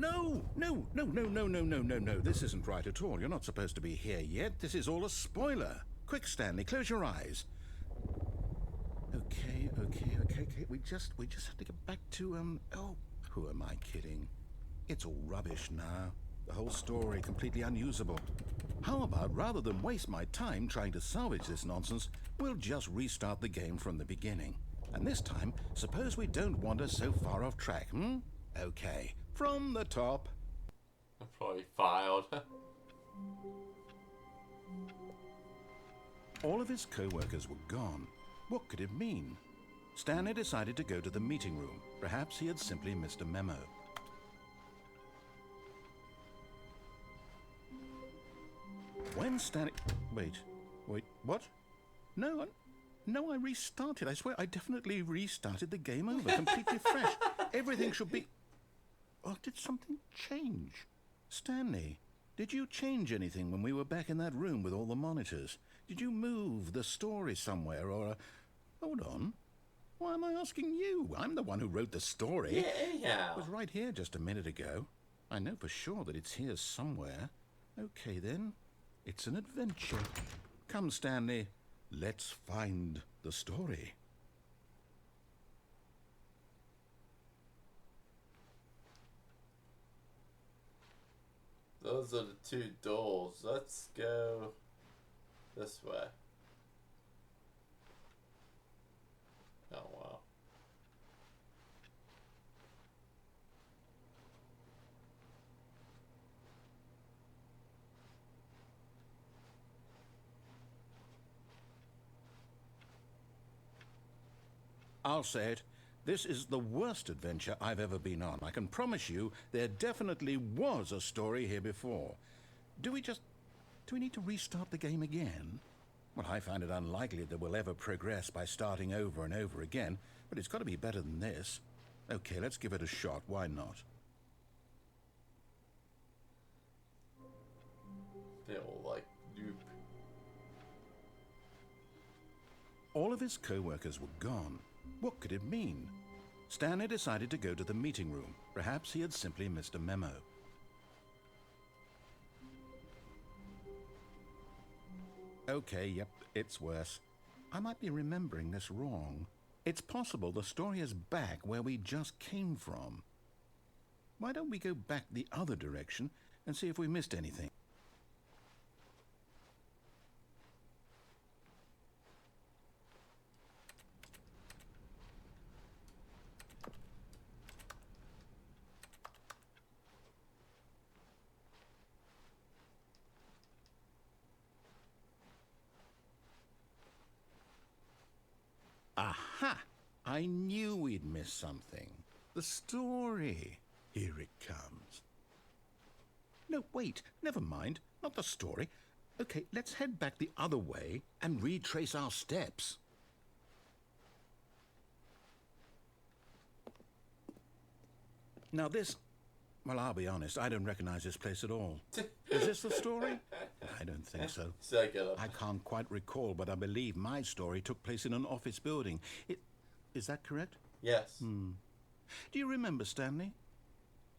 No. This isn't right at all. You're not supposed to be here yet. This is all a spoiler. Quick, Stanley, close your eyes. Okay. We just have to get back to, oh, who am I kidding? It's all rubbish now. The whole story completely unusable. How about, rather than waste my time trying to salvage this nonsense, we'll just restart the game from the beginning. And this time, suppose we don't wander so far off track, Okay, from the top. I'm probably filed. All of his co-workers were gone. What could it mean? Stanley decided to go to the meeting room. Perhaps he had simply missed a memo. When Stanley... Wait, what? No, I restarted. I swear, I definitely restarted the game over, completely fresh. Everything should be... Oh, did something change? Stanley, did you change anything when we were back in that room with all the monitors? Did you move the story somewhere, or... Hold on. Why am I asking you? I'm the one who wrote the story. Yeah. It was right here just a minute ago. I know for sure that it's here somewhere. Okay, then. It's an adventure. Come, Stanley. Let's find the story. Those are the two doors. Let's go this way. Oh, wow. I'll say it. This is the worst adventure I've ever been on. I can promise you there definitely was a story here before. Do we need to restart the game again? Well, I find it unlikely that we'll ever progress by starting over and over again, but it's got to be better than this. Okay, let's give it a shot. Why not? They all like Duke. All of his co-workers were gone. What could it mean? Stanley decided to go to the meeting room. Perhaps he had simply missed a memo. Okay, yep, it's worse. I might be remembering this wrong. It's possible the story is back where we just came from. Why don't we go back the other direction and see if we missed anything? Aha! I knew we'd missed something. The story. Here it comes. No, wait. Never mind. Not the story. Okay, let's head back the other way and retrace our steps. Now this... Well, I'll be honest, I don't recognize this place at all. Is this the story? I don't think so. I can't quite recall, but I believe my story took place in an office building. Is that correct? Yes. Do you remember, Stanley?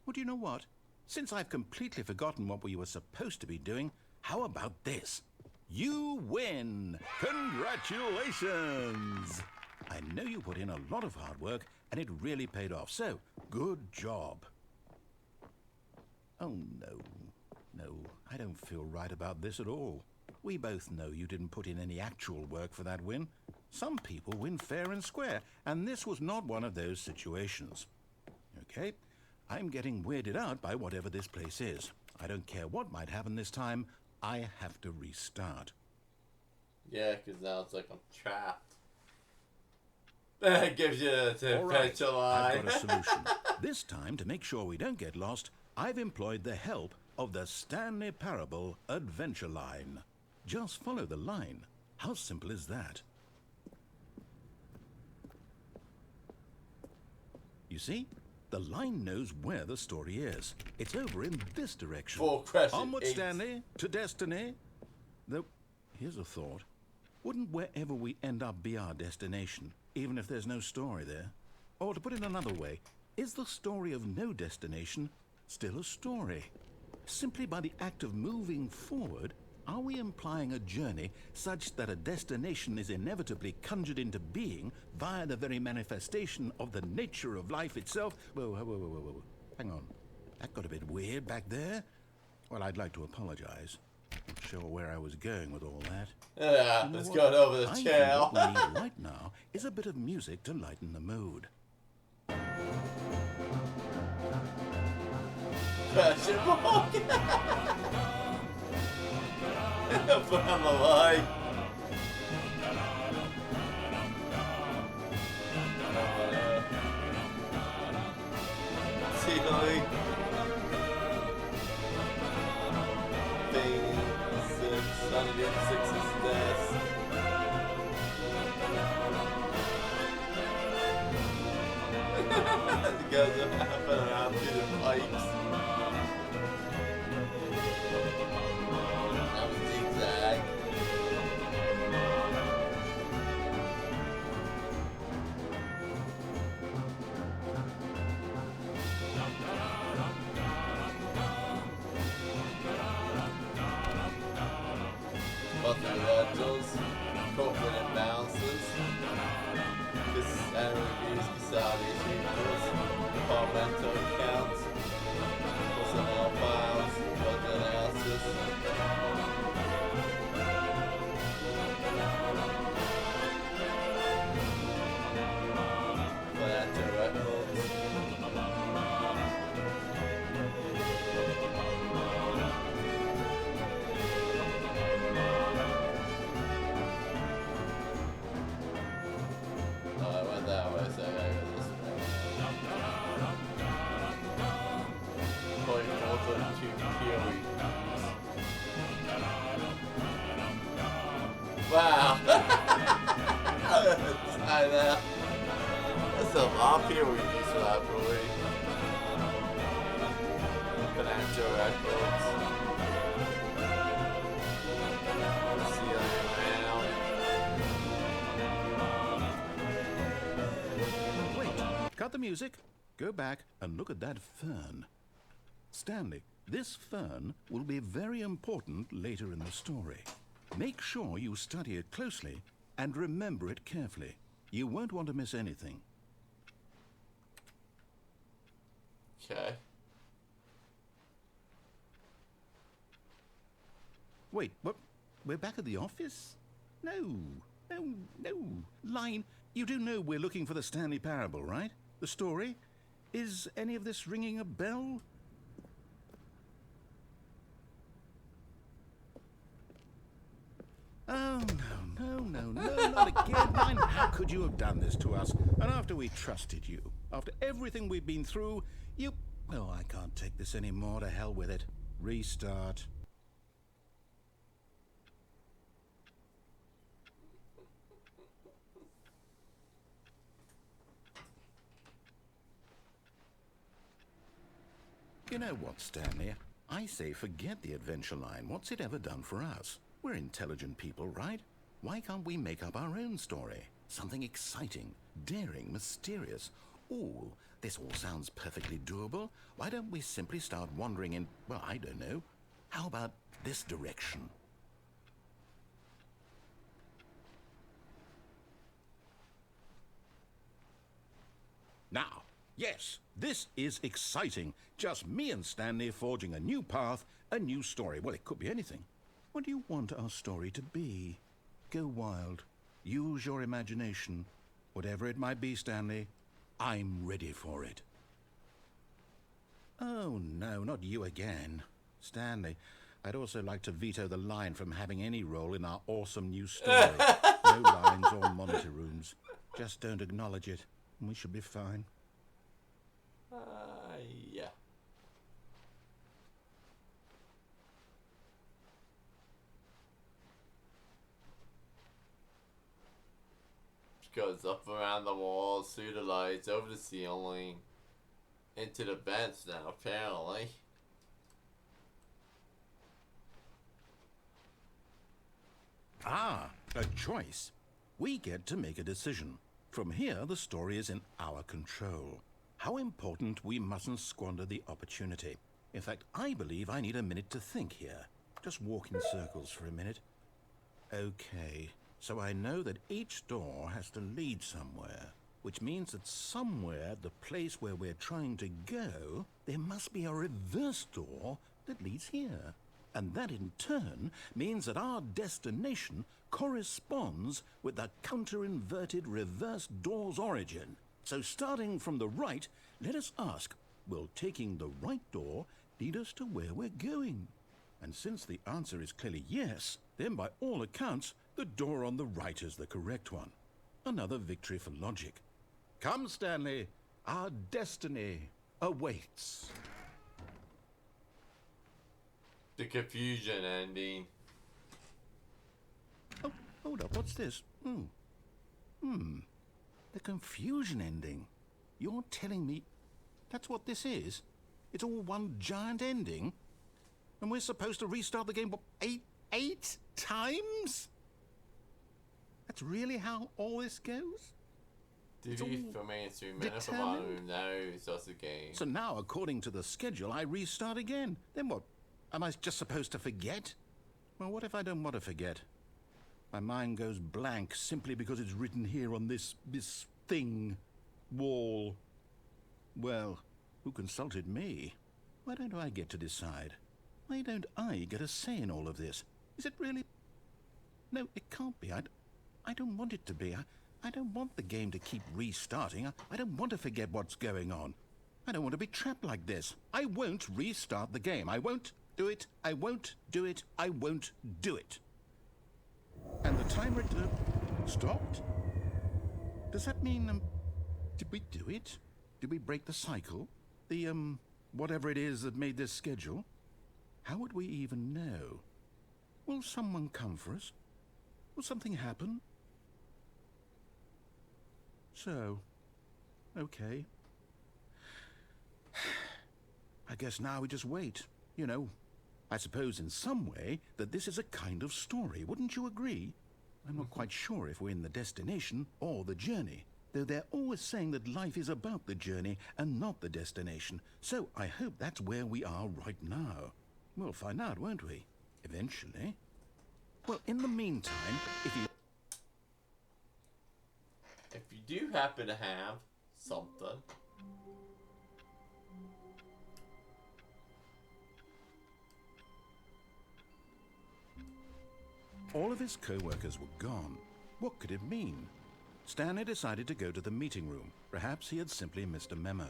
Well, do you know what? Since I've completely forgotten what we were supposed to be doing, how about this? You win! Congratulations! I know you put in a lot of hard work, and it really paid off, so good job. Oh, no. No, I don't feel right about this at all. We both know you didn't put in any actual work for that win. Some people win fair and square, and this was not one of those situations. Okay, I'm getting weirded out by whatever this place is. I don't care what might happen this time. I have to restart. Yeah, because now it's like I'm trapped. That gives you a potential line. I've got a solution. This time, to make sure we don't get lost, I've employed the help of the Stanley Parable Adventure Line. Just follow the line. How simple is that? You see? The line knows where the story is. It's over in this direction. Onward, Stanley, to destiny. Though, here's a thought. Wouldn't wherever we end up be our destination, even if there's no story there? Or to put it another way, is the story of no destination still a story? Simply by the act of moving forward, are we implying a journey such that a destination is inevitably conjured into being via the very manifestation of the nature of life itself? Whoa. Hang on. That got a bit weird back there. Well, I'd like to apologize. Not sure where I was going with all that. Yeah, let's go over the chair. What we need right now is a bit of music to lighten the mood. Fashion walk. I'm alive. Ceiling. Fading. 606's desk. The guys are hopping around through the pipes. Zigzag. Monthly rentals, corporate imbalances, annual reviews, consolidated equals, departmental accounts, personnel files, budget analysis. Financial records. I went that way, so I gotta go this way. I know. There's a lot of people use for that movie. Financial records. Wait, cut the music. Go back and look at that fern. Stanley, this fern will be very important later in the story. Make sure you study it closely and remember it carefully. You won't want to miss anything. Okay. Wait, what? We're back at the office? No. Line, you do know we're looking for the Stanley Parable, right? The story? Is any of this ringing a bell? Oh, no, not again. Line, how could you have done this to us? And after we trusted you, after everything we've been through, you... Oh, I can't take this anymore. To hell with it. Restart. You know what, Stanley? I say forget the adventure line. What's it ever done for us? We're intelligent people, right? Why can't we make up our own story? Something exciting, daring, mysterious. Ooh, this all sounds perfectly doable. Why don't we simply start wandering in, well, I don't know. How about this direction? Now, yes, this is exciting. Just me and Stanley forging a new path, a new story. Well, it could be anything. What do you want our story to be? Go wild. Use your imagination. Whatever it might be, Stanley, I'm ready for it. Oh, no, not you again. Stanley, I'd also like to veto the line from having any role in our awesome new story. No lines or monitor rooms. Just don't acknowledge it, and we should be fine. Yeah. Goes up around the walls, through the lights, over the ceiling, into the vents now, apparently. Ah, a choice. We get to make a decision. From here, the story is in our control. How important we mustn't squander the opportunity. In fact, I believe I need a minute to think here. Just walk in circles for a minute. Okay, so I know that each door has to lead somewhere, which means that somewhere, the place where we're trying to go, there must be a reverse door that leads here. And that in turn means that our destination corresponds with the counter-inverted reverse door's origin. So starting from the right, let us ask, will taking the right door lead us to where we're going? And since the answer is clearly yes, then by all accounts, the door on the right is the correct one. Another victory for logic. Come, Stanley, our destiny awaits. The confusion ending. Oh, hold up, what's this? The confusion ending. You're telling me that's what this is? It's all one giant ending? And we're supposed to restart the game, what, eight times? That's really how all this goes? Defeat for mainstream men at the bottom, now starts the game. So now, according to the schedule, I restart again. Then what? Am I just supposed to forget? Well, what if I don't want to forget? My mind goes blank simply because it's written here on this thing, wall. Well, who consulted me? Why don't I get to decide? Why don't I get a say in all of this? Is it really? No, it can't be. I don't want it to be. I don't want the game to keep restarting. I don't want to forget what's going on. I don't want to be trapped like this. I won't restart the game. I won't do it. I won't do it. I won't do it. And the timer stopped? Does that mean, did we do it? Did we break the cycle? The, whatever it is that made this schedule? How would we even know? Will someone come for us? Will something happen? So, okay. I guess now we just wait. You know, I suppose in some way that this is a kind of story, wouldn't you agree? I'm not quite sure if we're in the destination or the journey, though they're always saying that life is about the journey and not the destination, so I hope that's where we are right now. We'll find out, won't we? Eventually. Well, in the meantime, if you do happen to have something, all of his co-workers were gone. What could it mean? Stanley decided to go to the meeting room. Perhaps he had simply missed a memo.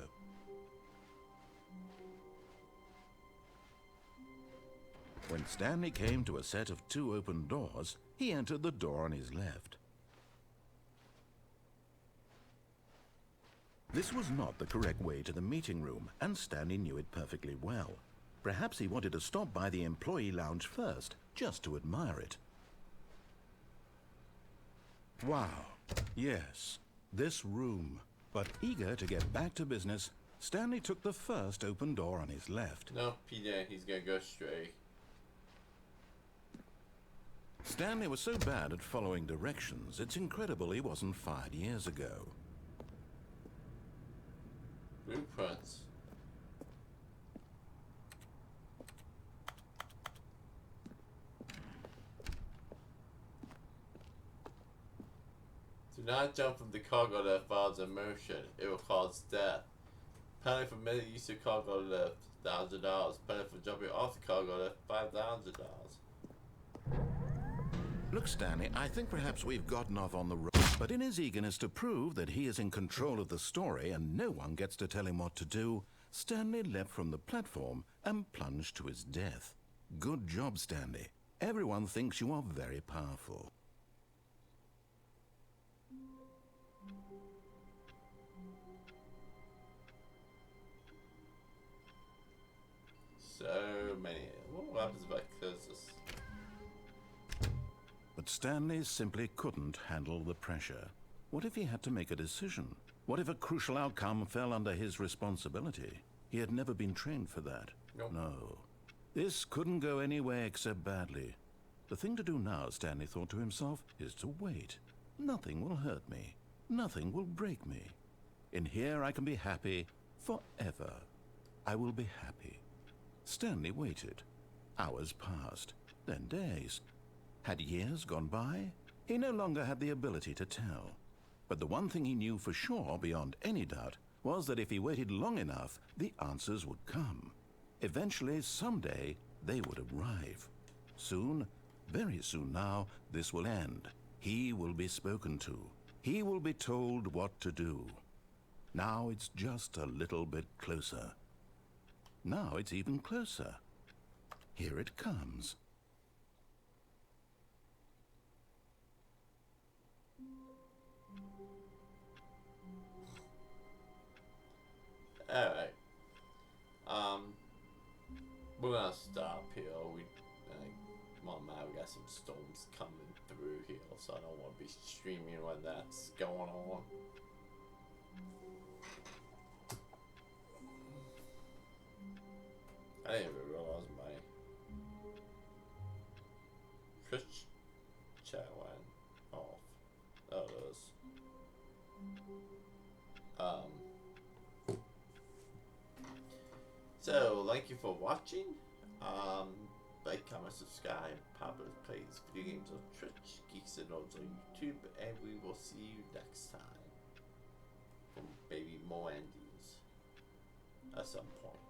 When Stanley came to a set of 2 open doors, he entered the door on his left. This was not the correct way to the meeting room, and Stanley knew it perfectly well. Perhaps he wanted to stop by the employee lounge first, just to admire it. Wow, yes, this room. But eager to get back to business, Stanley took the first open door on his left. No, Peter, he's gonna go straight. Stanley was so bad at following directions, it's incredible he wasn't fired years ago. Blueprints. Do not jump from the cargo lift while it's in motion. It will cause death. Penalty for minute use of cargo lift, $1,000. Penalty for jumping off the cargo lift, $5,000. Look, Stanley, I think perhaps we've gotten off on the road, but in his eagerness to prove that he is in control of the story and no one gets to tell him what to do, Stanley leapt from the platform and plunged to his death. Good job, Stanley. Everyone thinks you are very powerful. So many. What happens if I close this? But Stanley simply couldn't handle the pressure. What if he had to make a decision? What if a crucial outcome fell under his responsibility? He had never been trained for that. Nope. No. This couldn't go anywhere except badly. The thing to do now, Stanley thought to himself, is to wait. Nothing will hurt me. Nothing will break me. In here I can be happy forever. I will be happy. Stanley waited. Hours passed, then days. Had years gone by? He no longer had the ability to tell. But the one thing he knew for sure, beyond any doubt, was that if he waited long enough, the answers would come. Eventually, someday, they would arrive. Soon, very soon now, this will end. He will be spoken to. He will be told what to do. Now it's just a little bit closer. Now it's even closer. Here it comes. Alright. We're gonna stop here. Come on, man, we got some storms coming through here, so I don't want to be streaming when that's going on. I didn't even realize my Twitch chat went off. Oh, it is. So, thank you for watching. Like, comment, subscribe. Pablo plays video games on Twitch, Geeks and Nodes on YouTube, and we will see you next time from maybe more endings at some point.